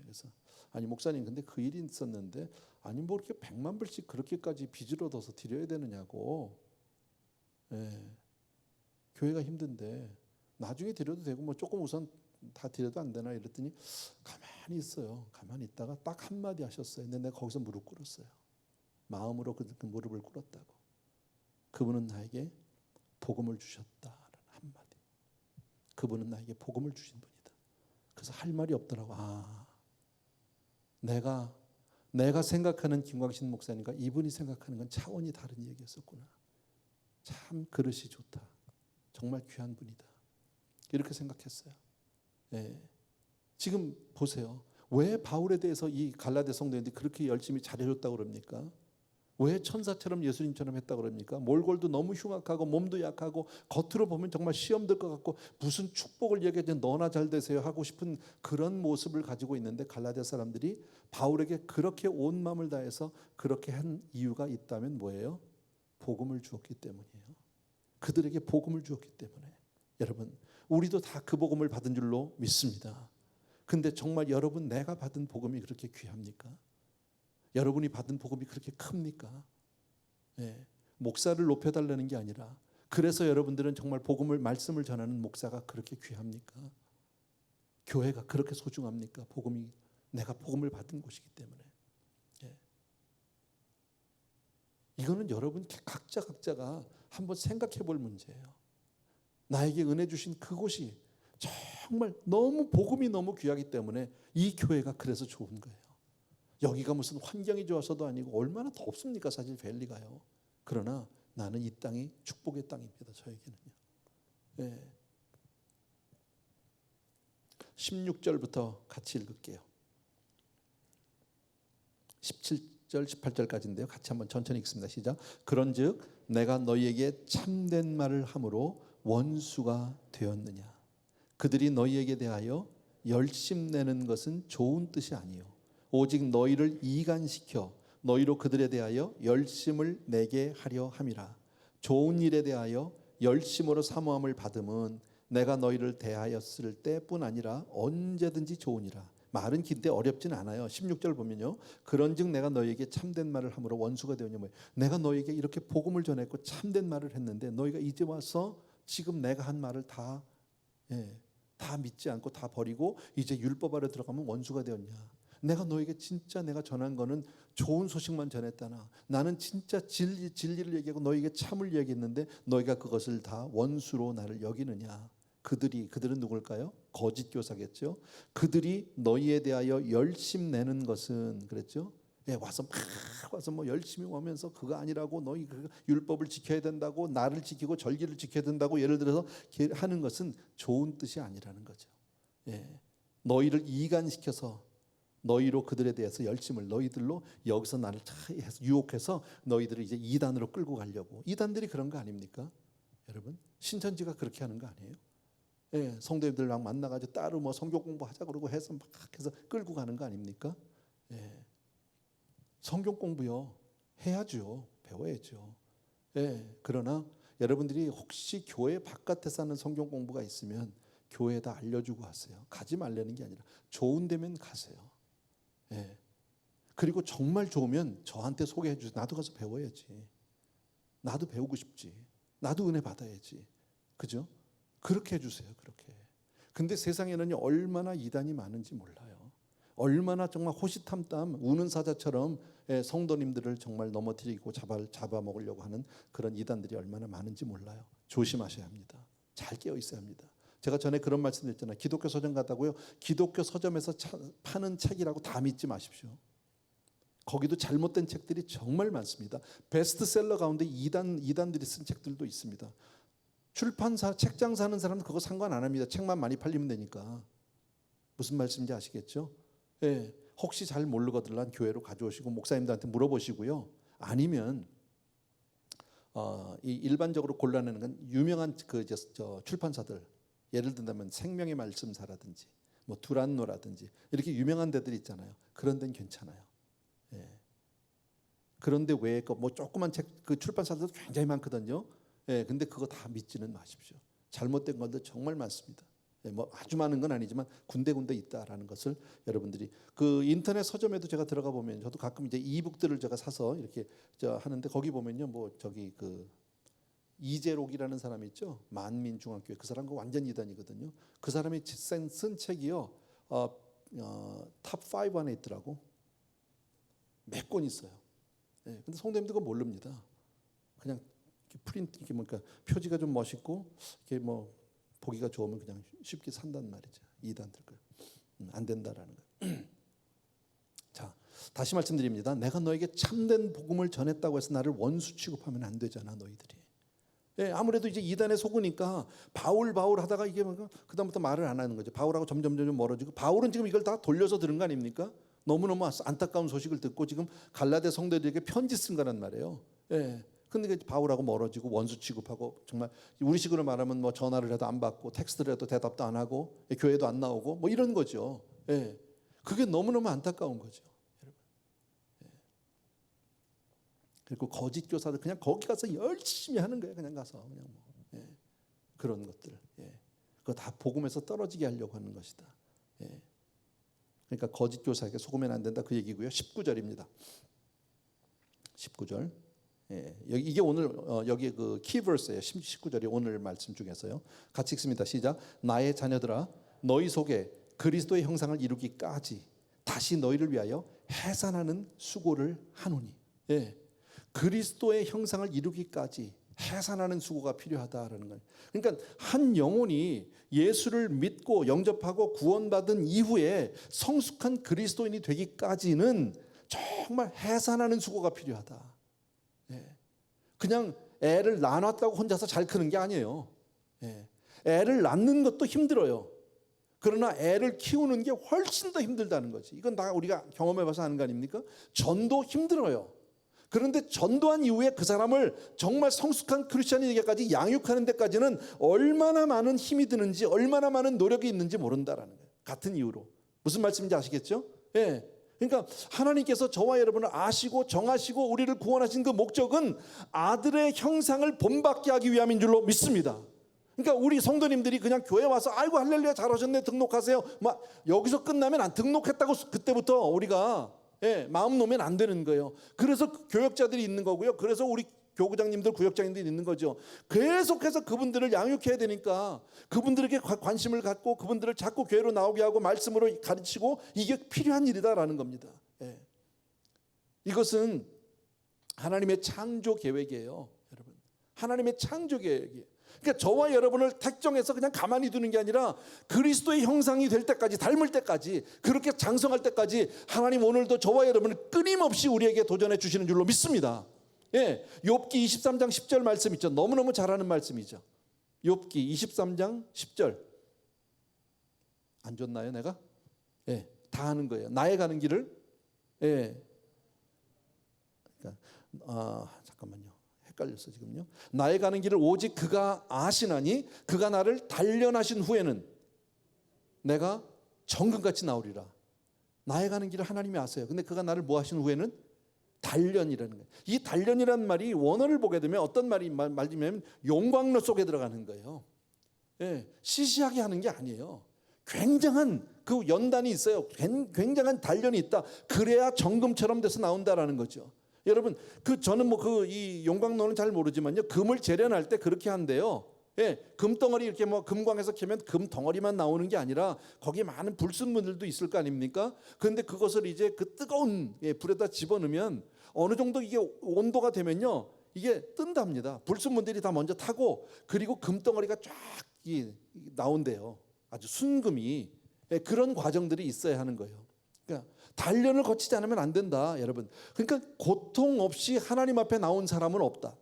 그래서 아니 목사님 근데 그 일이 있었는데 아니 뭐 이렇게 100만 불씩 그렇게까지 빚을 얻어서 드려야 되느냐고. 교회가 힘든데 나중에 드려도 되고 뭐 조금 우선 다 드려도 안 되나 이랬더니 가만히 있어요. 가만히 있다가 딱 한마디 하셨어요. 근데 내가 거기서 무릎 꿇었어요. 마음으로 그 무릎을 꿇었다고. 그분은 나에게 복음을 주셨다라는 한마디. 그분은 나에게 복음을 주신 분이다. 그래서 할 말이 없더라고. 내가 생각하는 김광신 목사님과 이분이 생각하는 건 차원이 다른 얘기였었구나. 참 그릇이 좋다. 정말 귀한 분이다. 이렇게 생각했어요. 지금 보세요. 왜 바울에 대해서 이 갈라디아 성도들이 그렇게 열심히 잘해줬다고 그럽니까? 왜 천사처럼 예수님처럼 했다고 그럽니까? 몰골도 너무 흉악하고 몸도 약하고 겉으로 보면 정말 시험 들 것 같고 무슨 축복을 얘기하지 너나 잘 되세요 하고 싶은 그런 모습을 가지고 있는데 갈라디아 사람들이 바울에게 그렇게 온 마음을 다해서 그렇게 한 이유가 있다면 뭐예요? 복음을 주었기 때문이에요. 그들에게 복음을 주었기 때문에. 여러분 우리도 다 그 복음을 받은 줄로 믿습니다. 근데 정말 여러분 내가 받은 복음이 그렇게 귀합니까? 여러분이 받은 복음이 그렇게 큽니까? 목사를 높여달라는 게 아니라, 그래서 여러분들은 정말 복음을, 말씀을 전하는 목사가 그렇게 귀합니까? 교회가 그렇게 소중합니까? 내가 복음을 받은 곳이기 때문에. 예. 이거는 여러분 각자가 한번 생각해 볼 문제예요. 나에게 은혜 주신 그곳이 정말 너무 복음이 너무 귀하기 때문에 이 교회가 그래서 좋은 거예요. 여기가 무슨 환경이 좋아서도 아니고 얼마나 덥습니까? 사실 벨리가요. 그러나 나는 이 땅이 축복의 땅입니다. 저에게는요. 예. 16절부터 같이 읽을게요. 17절 18절까지인데요. 같이 한번 천천히 읽습니다. 시작. 그런즉 내가 너희에게 참된 말을 함으로 원수가 되었느냐. 그들이 너희에게 대하여 열심내는 것은 좋은 뜻이 아니요 오직 너희를 이간시켜 너희로 그들에 대하여 열심을 내게 하려 함이라. 좋은 일에 대하여 열심으로 사모함을 받음은 내가 너희를 대하였을 때뿐 아니라 언제든지 좋으니라. 말은 긴데 어렵진 않아요. 16절 보면요. 그런즉 내가 너희에게 참된 말을 함으로 원수가 되었냐. 내가 너희에게 이렇게 복음을 전했고 참된 말을 했는데 너희가 이제 와서 지금 내가 한 말을 다 믿지 않고 다 버리고 이제 율법 아래 들어가면 원수가 되었냐. 내가 너에게 진짜 내가 전한 거는 좋은 소식만 전했다나 나는 진짜 진리를 얘기하고 너에게 참을 얘기했는데 너희가 그것을 다 원수로 나를 여기느냐. 그들은 누굴까요? 거짓 교사겠죠. 그들이 너희에 대하여 열심 내는 것은 그랬죠. 와서 뭐 열심히 오면서 그거 아니라고 너희 그 율법을 지켜야 된다고 나를 지키고 절기를 지켜야 된다고 예를 들어서 하는 것은 좋은 뜻이 아니라는 거죠. 너희를 이간시켜서 너희로 그들에 대해서 열심을 너희들로 여기서 나를 유혹해서 너희들을 이제 이단으로 끌고 가려고. 이단들이 그런 거 아닙니까? 여러분 신천지가 그렇게 하는 거 아니에요? 성도님들랑 만나가지고 따로 뭐 성경 공부하자 그러고 해서 막 해서 끌고 가는 거 아닙니까? 성경 공부요 해야죠. 배워야죠. 그러나 여러분들이 혹시 교회 바깥에서 하는 성경 공부가 있으면 교회에다 알려주고 하세요. 가지 말라는 게 아니라 좋은 데면 가세요. 그리고 정말 좋으면 저한테 소개해 주세요. 나도 가서 배워야지. 나도 배우고 싶지. 나도 은혜 받아야지. 그죠? 그렇게 해주세요. 그렇게. 근데 세상에는 얼마나 이단이 많은지 몰라요. 얼마나 정말 호시탐탐 우는 사자처럼 성도님들을 정말 넘어뜨리고 잡아먹으려고 하는 그런 이단들이 얼마나 많은지 몰라요. 조심하셔야 합니다. 잘 깨어 있어야 합니다. 제가 전에 그런 말씀 드렸잖아요. 기독교 서점 갔다고요. 기독교 서점에서 파는 책이라고 다 믿지 마십시오. 거기도 잘못된 책들이 정말 많습니다. 베스트셀러 가운데 이단들이 쓴 책들도 있습니다. 출판사, 책장 사는 사람은 그거 상관 안 합니다. 책만 많이 팔리면 되니까. 무슨 말씀인지 아시겠죠? 혹시 잘 모르거든 교회로 가져오시고 목사님들한테 물어보시고요. 아니면 이 일반적으로 골라내는 건 유명한 출판사들, 예를 들면 생명의 말씀사라든지 뭐 두란노라든지 이렇게 유명한 데들 있잖아요. 그런 데는 괜찮아요. 그런데 외에 뭐 조그만 책 그 출판사들도 굉장히 많거든요. 근데 그거 다 믿지는 마십시오. 잘못된 것들 정말 많습니다. 뭐 아주 많은 건 아니지만 군데군데 있다라는 것을 여러분들이 그 인터넷 서점에도 제가 들어가 보면 저도 가끔 이제 이북들을 제가 사서 이렇게 하는데 거기 보면요 뭐 저기 그 이재록이라는 사람이 있죠. 만민중앙교회 그 사람 그 완전 이단이거든요. 그 사람이 쓴 책이요 탑 5 안에 있더라고. 몇 권 있어요. 근데 성도님들 그거 모릅니다. 그냥 프린트 이게 뭔가 표지가 좀 멋있고 이게 뭐 보기가 좋으면 그냥 쉽게 산단 말이죠. 이단들 안 된다라는 거. 자, 다시 말씀드립니다. 내가 너에게 참된 복음을 전했다고 해서 나를 원수 취급하면 안 되잖아, 너희들이. 아무래도 이제 이단에 속으니까 바울 하다가 이게 그다음부터 말을 안 하는 거죠. 바울하고 점점 멀어지고 바울은 지금 이걸 다 돌려서 들은 거 아닙니까? 너무너무 안타까운 소식을 듣고 지금 갈라데 성도들에게 편지 쓴 거란 말이에요. 근데 바울하고 멀어지고 원수 취급하고 정말 우리식으로 말하면 뭐 전화를 해도 안 받고 텍스트를 해도 대답도 안 하고 교회도 안 나오고 뭐 이런 거죠. 그게 너무너무 안타까운 거죠. 여러분. 그리고 거짓 교사들 그냥 거기 가서 열심히 하는 거예요. 그냥 가서 그냥 뭐 그런 것들. 그거 다 복음에서 떨어지게 하려고 하는 것이다. 그러니까 거짓 교사에게 속으면 안 된다 그 얘기고요. 19절입니다. 19절. 예, 이게 오늘 여기 그 키버스예요. 19절이 오늘 말씀 중에서요. 같이 읽습니다. 시작. 나의 자녀들아 너희 속에 그리스도의 형상을 이루기까지 다시 너희를 위하여 해산하는 수고를 하노니. 예, 그리스도의 형상을 이루기까지 해산하는 수고가 필요하다라는 거예요. 그러니까 한 영혼이 예수를 믿고 영접하고 구원받은 이후에 성숙한 그리스도인이 되기까지는 정말 해산하는 수고가 필요하다. 그냥 애를 낳았다고 혼자서 잘 크는 게 아니에요. 애를 낳는 것도 힘들어요. 그러나 애를 키우는 게 훨씬 더 힘들다는 거지. 이건 다 우리가 경험해봐서 아는 거 아닙니까? 전도 힘들어요. 그런데 전도한 이후에 그 사람을 정말 성숙한 크리스찬이 되기까지 양육하는 데까지는 얼마나 많은 힘이 드는지 얼마나 많은 노력이 있는지 모른다라는 거예요. 같은 이유로. 무슨 말씀인지 아시겠죠? 예. 그러니까 하나님께서 저와 여러분을 아시고 정하시고 우리를 구원하신 그 목적은 아들의 형상을 본받게 하기 위함인 줄로 믿습니다. 그러니까 우리 성도님들이 그냥 교회 와서 아이고 할렐루야 잘하셨네 등록하세요. 막 여기서 끝나면 안 등록했다고 그때부터 우리가 마음 놓으면 안 되는 거예요. 그래서 교역자들이 있는 거고요. 그래서 우리 교구장님들 구역장님들이 있는 거죠. 계속해서 그분들을 양육해야 되니까 그분들에게 관심을 갖고 그분들을 자꾸 교회로 나오게 하고 말씀으로 가르치고 이게 필요한 일이다라는 겁니다. 이것은 하나님의 창조 계획이에요. 여러분, 하나님의 창조 계획이에요. 그러니까 저와 여러분을 택정해서 그냥 가만히 두는 게 아니라 그리스도의 형상이 될 때까지, 닮을 때까지, 그렇게 장성할 때까지 하나님 오늘도 저와 여러분을 끊임없이 우리에게 도전해 주시는 줄로 믿습니다. 욥기 23장 10절 말씀 있죠. 너무너무 잘하는 말씀이죠. 욥기 23장 10절. 안 줬나요 내가? 다 하는 거예요. 나의 가는 길을. 그러니까, 잠깐만요. 헷갈렸어 지금요. 나의 가는 길을 오직 그가 아시나니 그가 나를 단련하신 후에는 내가 정금같이 나오리라. 나의 가는 길을 하나님이 아세요. 근데 그가 나를 뭐 하신 후에는 단련이라는 거예요. 이 단련이라는 말이 원어를 보게 되면 어떤 말이냐면 용광로 속에 들어가는 거예요. 시시하게 하는 게 아니에요. 굉장한 그 연단이 있어요. 굉장한 단련이 있다. 그래야 정금처럼 돼서 나온다라는 거죠. 여러분, 저는 이 용광로는 잘 모르지만요. 금을 재련할 때 그렇게 한대요. 금덩어리 이렇게 금광에서 캐면 금덩어리만 나오는 게 아니라 거기에 많은 불순물들도 있을 거 아닙니까? 그런데 그것을 이제 그 뜨거운 불에다 집어넣으면 어느 정도 이게 온도가 되면요, 이게 뜬답니다. 불순물들이 다 먼저 타고 그리고 금덩어리가 쫙 나온대요. 아주 순금이. 그런 과정들이 있어야 하는 거예요. 그러니까 단련을 거치지 않으면 안 된다, 여러분. 그러니까 고통 없이 하나님 앞에 나온 사람은 없다.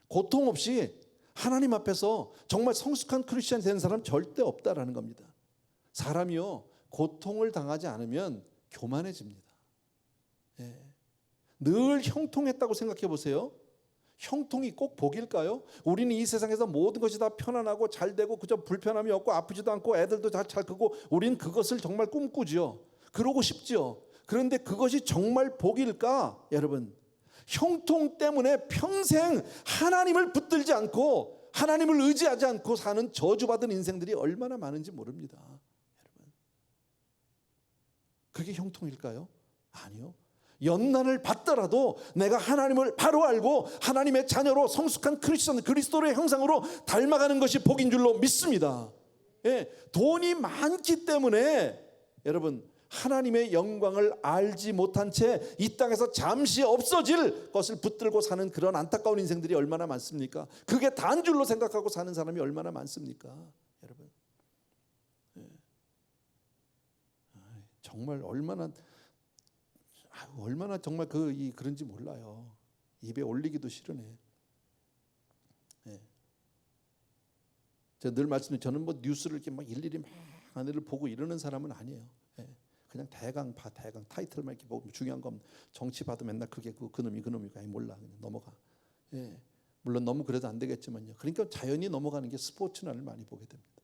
고통 없이 하나님 앞에서 정말 성숙한 크리스천이 되는 사람은 절대 없다라는 겁니다. 사람이요, 고통을 당하지 않으면 교만해집니다. 늘 형통했다고 생각해 보세요. 형통이 꼭 복일까요? 우리는 이 세상에서 모든 것이 다 편안하고 잘 되고 그저 불편함이 없고 아프지도 않고 애들도 다 잘 크고 우리는 그것을 정말 꿈꾸지요. 그러고 싶지요. 그런데 그것이 정말 복일까? 여러분, 형통 때문에 평생 하나님을 붙들지 않고 하나님을 의지하지 않고 사는 저주받은 인생들이 얼마나 많은지 모릅니다. 여러분, 그게 형통일까요? 아니요. 연난을 받더라도 내가 하나님을 바로 알고 하나님의 자녀로 성숙한 크리스천 그리스도의 형상으로 닮아가는 것이 복인 줄로 믿습니다. 돈이 많기 때문에 여러분, 하나님의 영광을 알지 못한 채 이 땅에서 잠시 없어질 것을 붙들고 사는 그런 안타까운 인생들이 얼마나 많습니까? 그게 단 줄로 생각하고 사는 사람이 얼마나 많습니까? 여러분, 정말 얼마나 정말 그런지 몰라요. 입에 올리기도 싫으네. 제가 늘 말씀드린, 저는 뉴스를 이렇게 막 일일이 막 하늘을 보고 이러는 사람은 아니에요. 그냥 대강 타이틀만 이렇게 보고 중요한 건 정치 봐도 맨날 그게 그놈이가 몰라, 그냥 넘어가. 물론 너무 그래도 안 되겠지만요. 그러니까 자연히 넘어가는 게 스포츠난을 많이 보게 됩니다.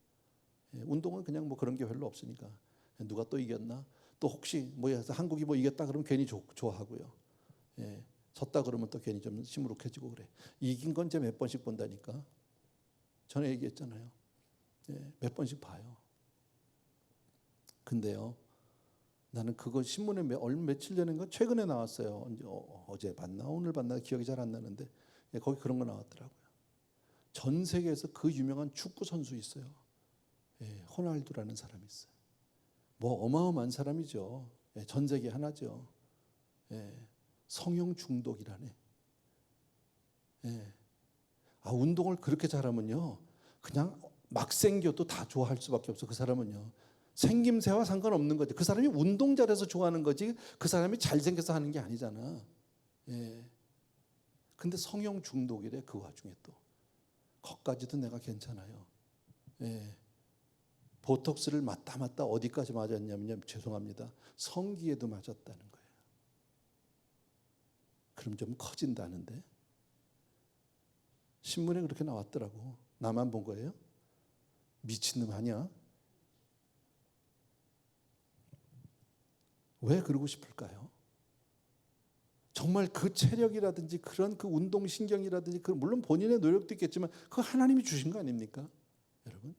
운동은 그냥 그런 게 별로 없으니까 누가 또 이겼나? 또 혹시 한국이 이겼다 그러면 괜히 좋아하고요. 졌다 그러면 또 괜히 좀 시무룩해지고 그래. 이긴 건 이제 몇 번씩 본다니까. 전에 얘기했잖아요. 몇 번씩 봐요. 근데요, 나는 그거 신문에 며칠 전인가 최근에 나왔어요. 어제 봤나 오늘 봤나 기억이 잘 안 나는데 거기 그런 거 나왔더라고요. 전 세계에서 그 유명한 축구 선수 있어요. 호날두라는 사람이 있어요. 뭐 어마어마한 사람이죠. 전 세계 하나죠. 성형 중독이라네. 운동을 그렇게 잘하면요, 그냥 막 생겨도 다 좋아할 수밖에 없어. 그 사람은요, 생김새와 상관없는 거지. 그 사람이 운동 잘해서 좋아하는 거지, 그 사람이 잘생겨서 하는 게 아니잖아. 근데 성형 중독이래. 그 와중에 또 거기까지도 내가 괜찮아요. 보톡스를 맞다 어디까지 맞았냐면 죄송합니다, 성기에도 맞았다는 거예요. 그럼 좀 커진다는데. 신문에 그렇게 나왔더라고. 나만 본 거예요? 미친놈 아니야? 왜 그러고 싶을까요? 정말 그 체력이라든지 그런 그 운동신경이라든지 물론 본인의 노력도 있겠지만 그거 하나님이 주신 거 아닙니까? 여러분,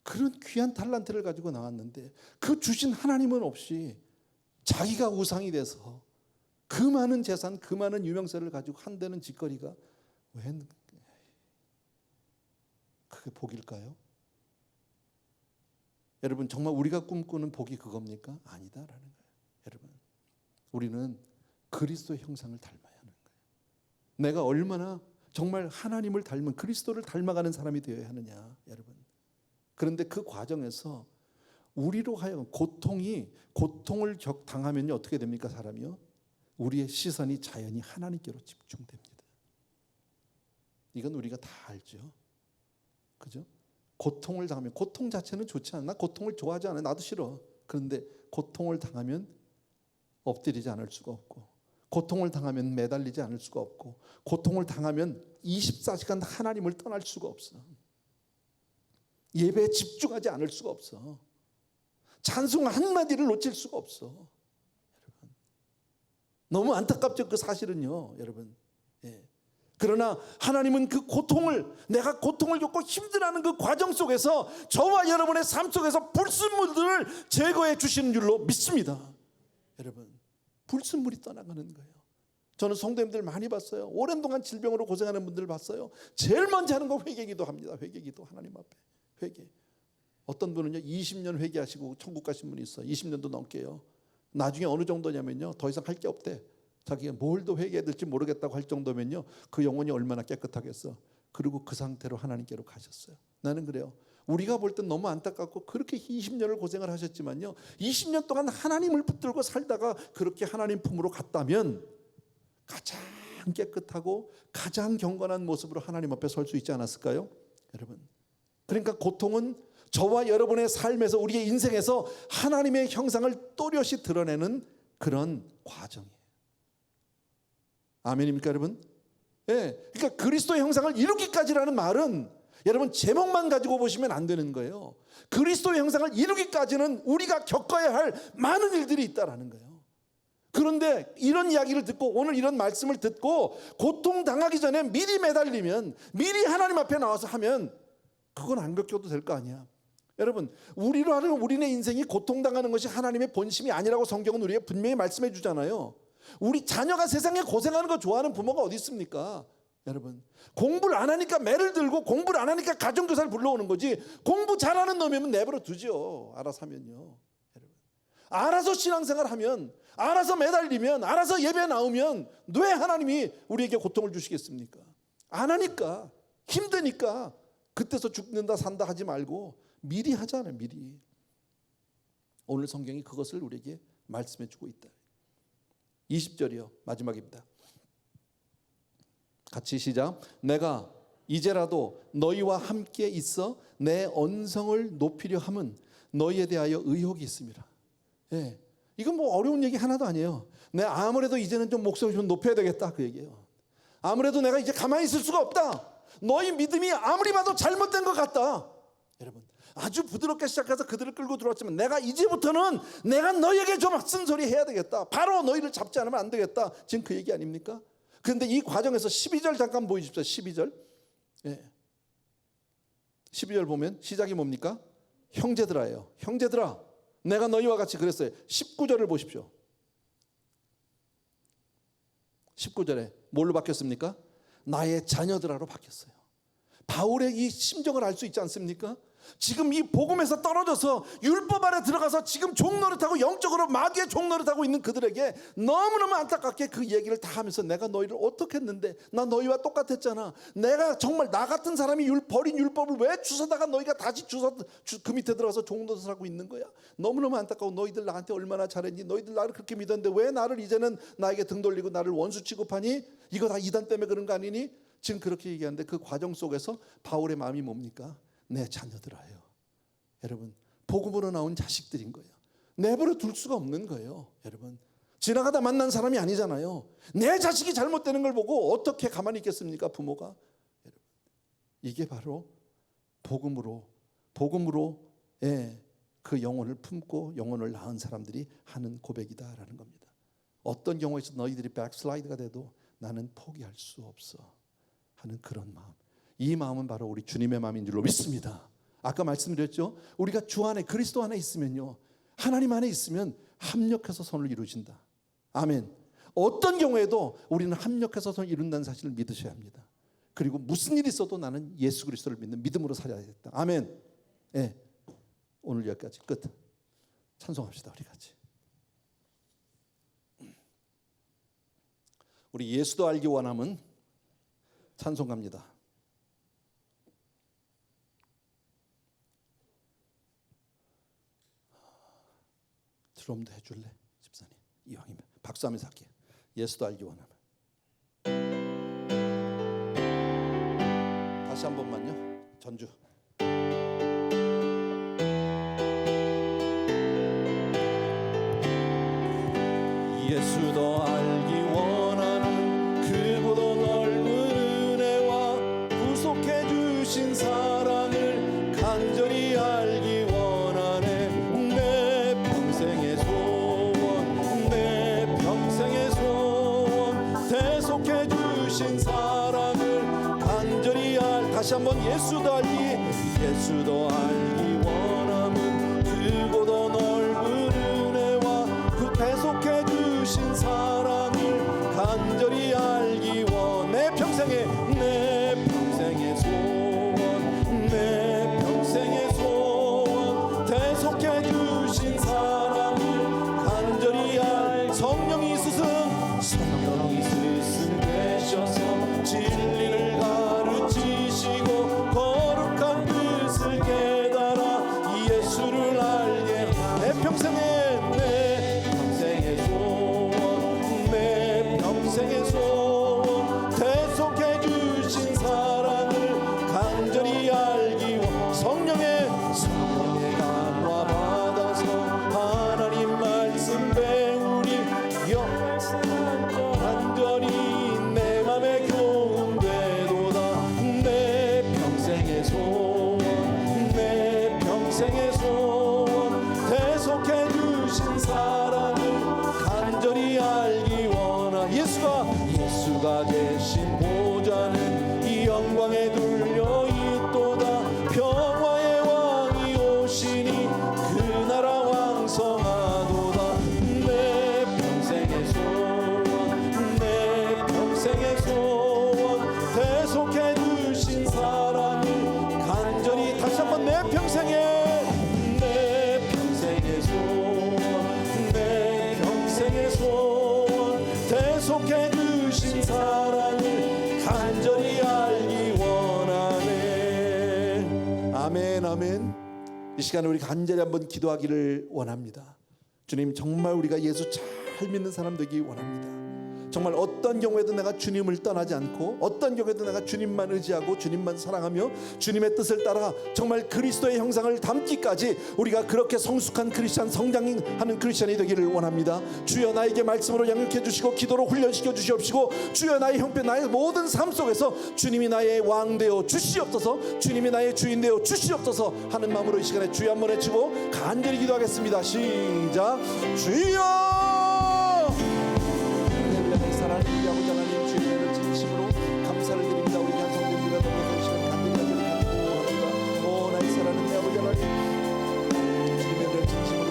그런 귀한 탤런트를 가지고 나왔는데 그 주신 하나님은 없이 자기가 우상이 돼서 그 많은 재산, 그 많은 유명세를 가지고 한다는 짓거리가 왜 그게 복일까요? 여러분, 정말 우리가 꿈꾸는 복이 그겁니까? 아니다라는 거예요. 여러분, 우리는 그리스도의 형상을 닮아야 하는 거예요. 내가 얼마나 정말 하나님을 닮은 그리스도를 닮아가는 사람이 되어야 하느냐, 여러분. 그런데 그 과정에서 우리로 하여금 고통을 당하면요 어떻게 됩니까? 사람이요, 우리의 시선이 자연히 하나님께로 집중됩니다. 이건 우리가 다 알죠. 그죠? 고통을 당하면, 고통 자체는 좋지 않아. 나 고통을 좋아하지 않아. 나도 싫어. 그런데 고통을 당하면 엎드리지 않을 수가 없고, 고통을 당하면 매달리지 않을 수가 없고, 고통을 당하면 24시간 하나님을 떠날 수가 없어. 예배에 집중하지 않을 수가 없어. 찬송 한마디를 놓칠 수가 없어. 여러분, 너무 안타깝죠, 그 사실은요, 여러분. 그러나 하나님은 그 고통을, 내가 고통을 겪고 힘들어하는 그 과정 속에서 저와 여러분의 삶 속에서 불순물들을 제거해 주시는 줄로 믿습니다. 여러분, 불순물이 떠나가는 거예요. 저는 성도님들 많이 봤어요. 오랜 동안 질병으로 고생하는 분들 봤어요. 제일 먼저 하는 건 회개기도 합니다. 회개기도. 하나님 앞에 회개. 어떤 분은요 20년 회개하시고 천국 가신 분이 있어요. 20년도 넘게요. 나중에 어느 정도냐면요, 더 이상 할 게 없대. 자기가 뭘 더 회개해야 될지 모르겠다고 할 정도면요, 그 영혼이 얼마나 깨끗하겠어. 그리고 그 상태로 하나님께로 가셨어요. 나는 그래요. 우리가 볼 땐 너무 안타깝고, 그렇게 20년을 고생을 하셨지만요, 20년 동안 하나님을 붙들고 살다가 그렇게 하나님 품으로 갔다면 가장 깨끗하고 가장 경건한 모습으로 하나님 앞에 설 수 있지 않았을까요? 여러분, 그러니까 고통은 저와 여러분의 삶에서, 우리의 인생에서 하나님의 형상을 또렷이 드러내는 그런 과정이에요. 아멘입니까, 여러분? 그러니까 그리스도의 형상을 이루기까지라는 말은 여러분 제목만 가지고 보시면 안 되는 거예요. 그리스도의 형상을 이루기까지는 우리가 겪어야 할 많은 일들이 있다라는 거예요. 그런데 이런 이야기를 듣고, 오늘 이런 말씀을 듣고 고통당하기 전에 미리 매달리면, 미리 하나님 앞에 나와서 하면 그건 안 겪어도 될 거 아니야. 여러분, 우리로 하면 우리네 인생이 고통당하는 것이 하나님의 본심이 아니라고 성경은 우리에게 분명히 말씀해 주잖아요. 우리 자녀가 세상에 고생하는 거 좋아하는 부모가 어디 있습니까? 여러분, 공부를 안 하니까 매를 들고, 공부를 안 하니까 가정교사를 불러오는 거지, 공부 잘하는 놈이면 내버려 두죠. 알아서 하면요. 여러분, 알아서 신앙생활 하면, 알아서 매달리면, 알아서 예배 나오면 왜 하나님이 우리에게 고통을 주시겠습니까? 안 하니까, 힘드니까. 그때서 죽는다 산다 하지 말고 미리 하잖아요. 미리. 오늘 성경이 그것을 우리에게 말씀해 주고 있다. 20절이요, 마지막입니다. 같이 시작. 내가 이제라도 너희와 함께 있어 내 언성을 높이려 함은 너희에 대하여 의혹이 있습니다. 이건 뭐 어려운 얘기 하나도 아니에요. 내가 아무래도 이제는 좀 목소리 좀 높여야 되겠다, 그 얘기예요. 아무래도 내가 이제 가만히 있을 수가 없다. 너희 믿음이 아무리 봐도 잘못된 것 같다. 여러분, 아주 부드럽게 시작해서 그들을 끌고 들어왔지만, 내가 이제부터는 내가 너희에게 좀 쓴소리 해야 되겠다. 바로 너희를 잡지 않으면 안 되겠다. 지금 그 얘기 아닙니까? 그런데 이 과정에서 12절 잠깐 보여주십시오. 12절. 12절 보면 시작이 뭡니까? 형제들아예요. 형제들아, 내가 너희와 같이 그랬어요. 19절을 보십시오. 19절에 뭘로 바뀌었습니까? 나의 자녀들아로 바뀌었어요. 바울의 이 심정을 알 수 있지 않습니까? 지금 이 복음에서 떨어져서 율법 아래 들어가서 지금 종노릇하고 영적으로 마귀의 종노릇하고 있는 그들에게 너무너무 안타깝게 그 얘기를 다 하면서 내가 너희를 어떻게 했는데 나 너희와 똑같았잖아. 내가 정말 나 같은 사람이 버린 율법을 왜 주워다가 너희가 다시 그 밑에 들어가서 종노릇을 하고 있는 거야. 너무너무 안타까워. 너희들 나한테 얼마나 잘했니? 너희들 나를 그렇게 믿었는데 왜 나를 이제는 나에게 등 돌리고 나를 원수 취급하니? 이거 다 이단 때문에 그런 거 아니니? 지금 그렇게 얘기하는데 그 과정 속에서 바울의 마음이 뭡니까? 내 자녀들아요. 여러분, 복음으로 나온 자식들인 거예요. 내버려 둘 수가 없는 거예요. 여러분, 지나가다 만난 사람이 아니잖아요. 내 자식이 잘못되는 걸 보고 어떻게 가만히 있겠습니까? 부모가. 여러분, 이게 바로 복음으로 그 영혼을 품고 영혼을 낳은 사람들이 하는 고백이다라는 겁니다. 어떤 경우에서 너희들이 백슬라이드가 돼도 나는 포기할 수 없어 하는 그런 마음. 이 마음은 바로 우리 주님의 마음인 줄로 믿습니다. 아까 말씀드렸죠. 우리가 주 안에 그리스도 안에 있으면요, 하나님 안에 있으면 합력해서 선을 이루신다. 아멘. 어떤 경우에도 우리는 합력해서 선을 이룬다는 사실을 믿으셔야 합니다. 그리고 무슨 일이 있어도 나는 예수 그리스도를 믿는 믿음으로 살아야겠다. 아멘. 네. 오늘 여기까지 끝. 찬송합시다. 우리 같이. 우리 예수도 알기 원함은 찬송 갑니다. 드럼도 해줄래? 집사님 이왕이면 박수하면서 할게요. 예수도 알기 원하면. 다시 한 번만요. 전주. 예수도 알기 원하는 그보다 넓은 은혜와 구속해 주신 사랑을 간절히 알기 원하네. 내 평생의 소원, 내 평생의 소원, 대속해 주신 사랑을 간절히 다시 한번 예수도 알기 원함은 그보다 넓은 은혜와 그 대속해 주신 사랑을 간절히 알기 원. 내 평생의 소원, 내 평생의 소원, 대속해 주신 사랑을 간절히 성령이 스승 되셔서 진리를 가르치시고 거룩한 뜻을 깨달아 예수를 알게. 내 평생의 소원, 대속해 주신 사랑을 간절히 알기 원. 성령의 강화 받아서 하나님 말씀 배우니 간절히 내 맘에 교훈되도다. 내 평생의 소원, 내 평생의 소원, 대속해 주신 사랑을 간절히 알기 원하. 예수가 계신 보좌는 이 영광에 둘려 있도다. 평화의 왕이 오시니 그 나라 왕성하도다. 내 평생의 소원, 내 평생의 소원, 대속해 주신 사랑을 간절히 다시 한번 내 평생의 소원, 내 평생의 소원, 대속해 주신 사랑을 간절히 알기 원하네. 아멘, 아멘. 이 시간에 우리 간절히 한번 기도하기를 원합니다. 주님, 정말 우리가 예수 잘 믿는 사람 되기 원합니다. 정말 어떤 경우에도 내가 주님을 떠나지 않고 어떤 경우에도 내가 주님만 의지하고 주님만 사랑하며 주님의 뜻을 따라 정말 그리스도의 형상을 담기까지 우리가 그렇게 성숙한 크리스찬, 성장하는 크리스찬이 되기를 원합니다. 주여 나에게 말씀으로 양육해 주시고 기도로 훈련시켜 주시옵시고 주여 나의 형편, 나의 모든 삶 속에서 주님이 나의 왕 되어 주시옵소서, 주님이 나의 주인 되어 주시옵소서 하는 마음으로 이 시간에 주여 한번 외치고 간절히 기도하겠습니다. 시작. 주여 사랑하는 우리 아버지 하나님, 주님을 진심으로 감사를 드립니다. 우리 찬송들과 더불어서 이 시간 간절히 기도합니다. 오 나의 사랑하는 내 아버지 하나님, 주님의 진심으로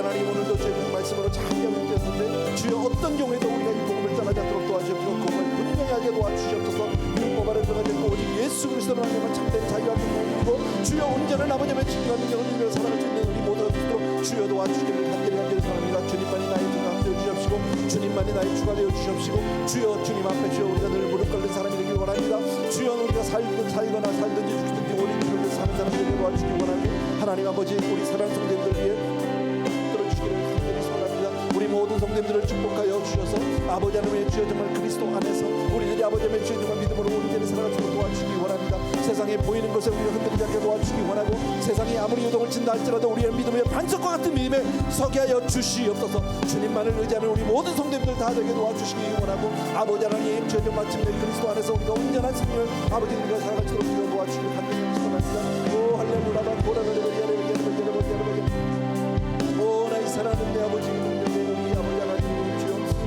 하나님, 오늘도 주의 말씀으로 잘 연결되었는데 주여 어떤 경우에도 우리가 이 복음을 떠나지 않도록 도와주시옵소서. 그걸 분명히 하게 도와주시옵소서. 율법 아래 들어가지 않고 오직 예수 그리스도로 하나님은 참된 자유와 평강이고 주여 온전한 아버지의 진정한 영혼을 살아갈 수 있는 우리 모두가 되도록 주여 도와주시기를 간절히 바랍니다. 주님만이 나의 주가 되어 주시옵시고 주님만이 나의 주가 되어 주시옵시고 주여 주님 앞에 주여 우리가 늘 무릎 꿇는 사람이 되길 원합니다. 주여 우리가 살거나 살든지 죽든지 오직 주를 사는 사람이 되길 도와주시기 원합니다. 하나님 아버지, 우리 사랑하는 성도님들 위해 들어주시기를 간절히 소원합니다. 우리 모든 성도님들을 축복하여 주셔서 아버지 하나님의 주여 정말 그리스도 안에서 우리들이 아버지 하나님의 주여 정말 믿음으로 온전히 살아가도록 도와주시기 원합니다. 세상에 보이는 것에 우리가 흔들리지 않게 도와주시기 원하고 세상이 아무리 요동을 친다 할지라도 우리의 믿음의 반석과 같은 믿음에 서게 하여 주시옵소서. 주님만을 의지하는 우리 모든 성도님들 다 되게 도와주시기 원하고 아버지 하나님 주여 정말 마침내 그리스도 안에서 우리가 온전한 생명을 아버지 우리가 살아갈 수 있도록 도와주시기 간절히 소원합니다. 오 할렐루야 보라베레베레베레베레베레 오 나의 사랑하는 내 아버지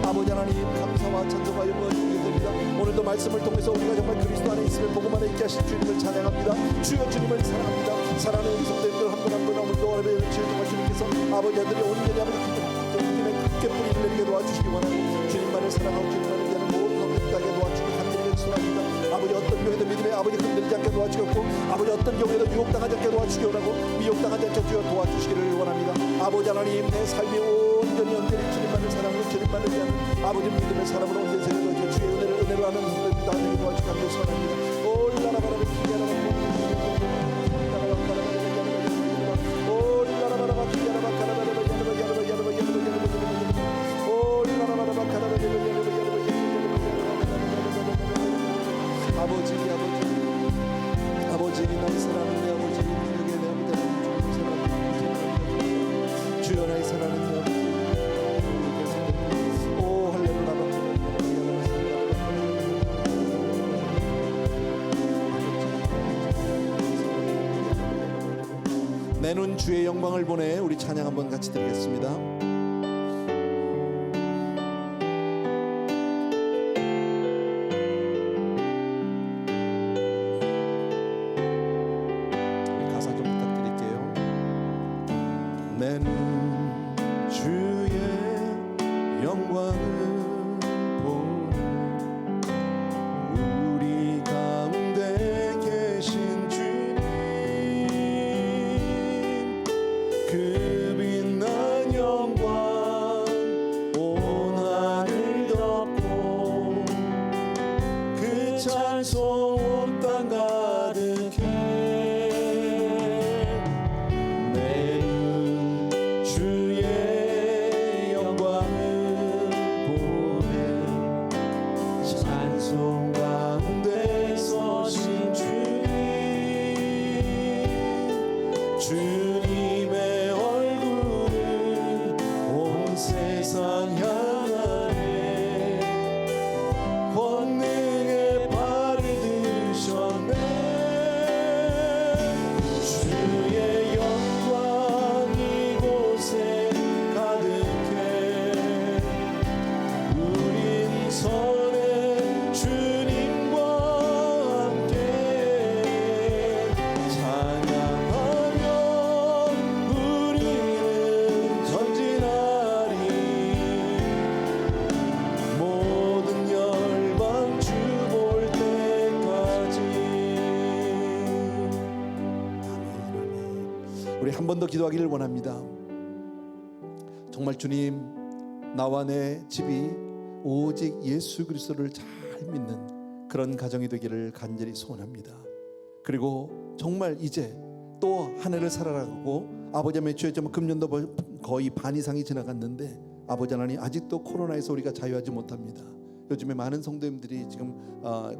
아버지 하나님 감사와 찬송과 영광을 드리게 됩니다. 오늘도 말씀을 통해서 우리가 정말 그리스도 안에 있으면 복음 안에 있게 하신 주님을 찬양합니다. 주여 주님을 사랑합니다. 사랑하는 우리 성도님들 한 분 한 분 오늘도 오늘의 주여 정말 주님께서 아버지 아들이 온전히 아버지 주님의 크게 뿌리를 내리게 도와주시기 원하고 주님만을 사랑하고 주님만을 위하는 모든 성도들에게 도와주시기 간절히 기도합니다. 아버지 어떤 교회도 믿음에 아버지 흔들리지 않게 도와주셨고 아버지 어떤 경우에도 유혹당하지 않게 도와주시기 원하고 미혹당하지 않게 주여 도와주시기를 원합니다. 아버지 하나님 내 삶이 온전히 주님만을 사랑하고 주님만을 위하는 아버지 믿음의 사람으로 온전히 세워져 주의 은혜로 하는 성도들 다 되게 도와주시기 간절히 소원합니다. 올라라바라바 아버지 나의 사랑하는 내 아버지 능력의 내 아버지 사랑하는 주여 나의 사랑하는 내 아버지 오 할렐루야 내 눈 주의 영광을 보내 우리 찬양 한번 같이 드리겠습니다. 한 번 더 기도하기를 원합니다. 정말 주님, 나와 내 집이 오직 예수 그리스도를 잘 믿는 그런 가정이 되기를 간절히 소원합니다. 그리고 정말 이제 또 한 해를 살아가고 아버지 하나님 주여 금년도 거의 반 이상이 지나갔는데 아버지 하나님 아직도 코로나에서 우리가 자유하지 못합니다. 요즘에 많은 성도님들이 지금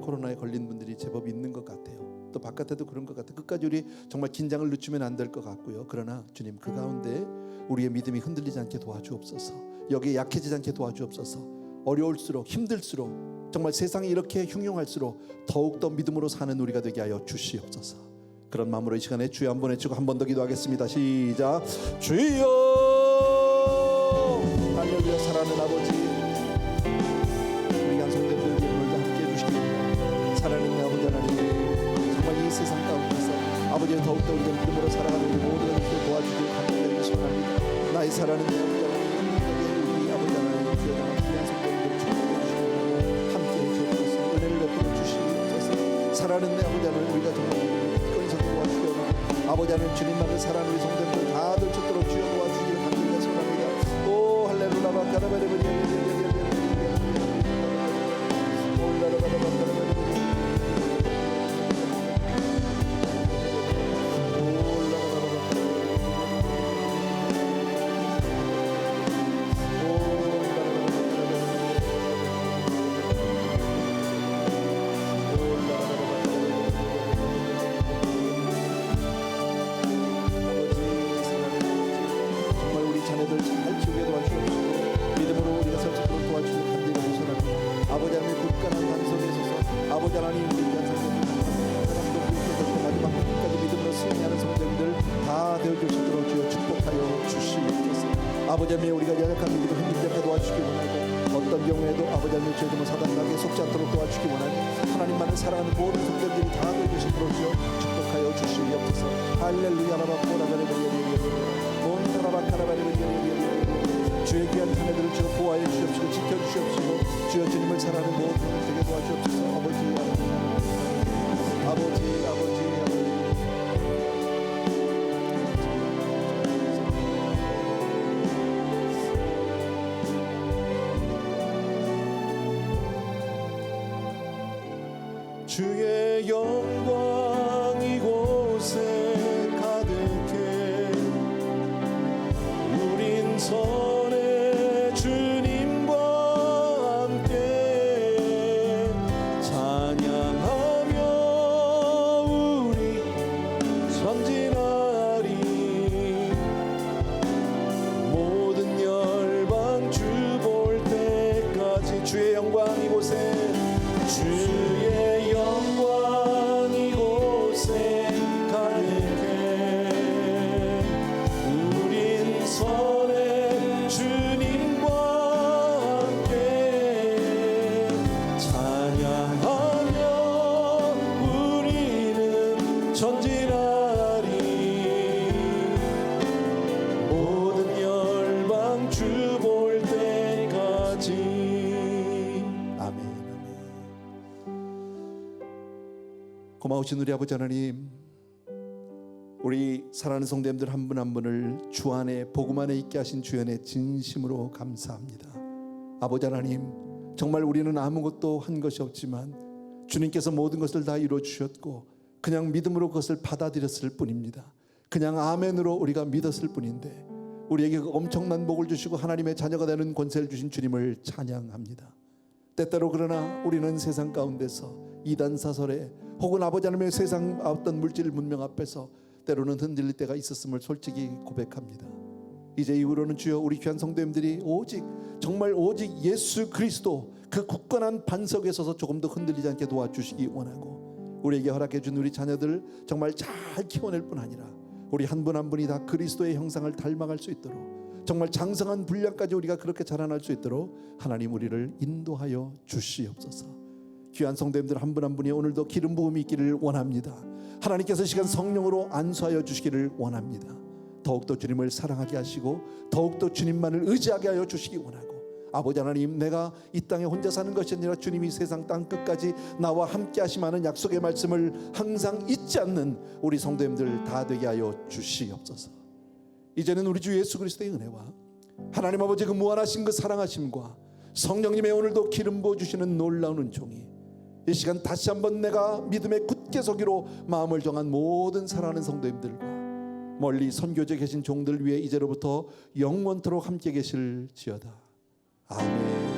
코로나에 걸린 분들이 제법 있는 것 같아요. 또 바깥에도 그런 것 같아요. 끝까지 우리 정말 긴장을 늦추면 안 될 것 같고요. 그러나 주님 그 가운데 우리의 믿음이 흔들리지 않게 도와주옵소서. 여기에 약해지지 않게 도와주옵소서. 어려울수록 힘들수록 정말 세상이 이렇게 흉흉할수록 더욱더 믿음으로 사는 우리가 되게 하여 주시옵소서. 그런 마음으로 이 시간에 주여 한번 외치고 한 번 더 기도하겠습니다. 시작. 주여 할렐루야. 사랑하는 아버지, 우리 양성들들 오늘도 함께 해주시기 바랍니다. 사랑하는 아버지 하나님, 이 세상 가운데서 아버지는 더욱더 우리가 믿음으로 살아가는 우리 모두가 도와주길 간절히 소원합니다. 나의 나의 사랑하는 내 아버지 하나님, 우리 아버지 하나님 주여 귀한 성도님들 축복해 주시고 함께해 주옵소서. 은혜를 베풀어 주시옵소서. 사랑하는 내 아버지 하나님, 우리가 정말 건설을 도와주시옵소서. 아버지 하나님, 주님만을 사랑하는 우리 성도님들 다들 찾도록 주여 도와주시기를 간절히 소원합니다. 오 할렐루야 바카라바레바리야 아버지 하나님, 우리가 연약한 믿음을 흔들지 않게 도와주시기 원하고 어떤 경우에도 아버지 하나님 저희도 사단에게 속지 않도록 도와주시기 원하고 하나님만을 사랑하는 모든 성도들이 다 되어주시도록 축복하여 주시옵소서. 할렐루야 주의 귀한 자녀들을 주여 보호하여 주시옵시고 지켜주시옵시고 주여 주님을 사랑하는 모든 성도들 되게 도와주옵소서. 아버지 주의 영광 이곳에 가득해 우린 선의 주님과 함께 찬양하며 우리 전진하리 모든 열방 주 볼 때까지 주의 영광 이곳에 주의 영광 이곳에 가득해 우린 선의 주님과 함께 찬양하며 우리는 전진하리 모든 열방 주 볼 때까지. 아멘. 고마우신 우리 아버지 하나님, 우리 사랑하는 성도님들 한 분 한 분을 주 안에 복음 안에 있게 하신 주연의 진심으로 감사합니다. 아버지 하나님, 정말 우리는 아무것도 한 것이 없지만 주님께서 모든 것을 다 이루어 주셨고 그냥 믿음으로 그것을 받아들였을 뿐입니다. 그냥 아멘으로 우리가 믿었을 뿐인데 우리에게 그 엄청난 복을 주시고 하나님의 자녀가 되는 권세를 주신 주님을 찬양합니다. 때때로 그러나 우리는 세상 가운데서 이단사설에 혹은 아버지 하나님의 세상 어떤 물질 문명 앞에서 때로는 흔들릴 때가 있었음을 솔직히 고백합니다. 이제 이후로는 주여 우리 귀한 성도님들이 오직 정말 오직 예수 그리스도 그 굳건한 반석에 서서 조금 더 흔들리지 않게 도와주시기 원하고 우리에게 허락해 준 우리 자녀들 정말 잘 키워낼 뿐 아니라 우리 한 분 한 분이 다 그리스도의 형상을 닮아갈 수 있도록 정말 장성한 분량까지 우리가 그렇게 자라날 수 있도록 하나님 우리를 인도하여 주시옵소서. 귀한 성도님들 한 분 한 분이 오늘도 기름 부음이 있기를 원합니다. 하나님께서 시간 성령으로 안수하여 주시기를 원합니다. 더욱더 주님을 사랑하게 하시고 더욱더 주님만을 의지하게 하여 주시기 원하고 아버지 하나님, 내가 이 땅에 혼자 사는 것이 아니라 주님이 세상 땅 끝까지 나와 함께 하시마는 약속의 말씀을 항상 잊지 않는 우리 성도님들 다 되게 하여 주시옵소서. 이제는 우리 주 예수 그리스도의 은혜와 하나님 아버지 그 무한하신 그 사랑하심과 성령님의 오늘도 기름 부어주시는 놀라운 은총이 이 시간 다시 한번 내가 믿음에 굳게 서기로 마음을 정한 모든 사랑하는 성도님들과 멀리 선교지에 계신 종들 위해 이제로부터 영원토록 함께 계실지어다. 아멘.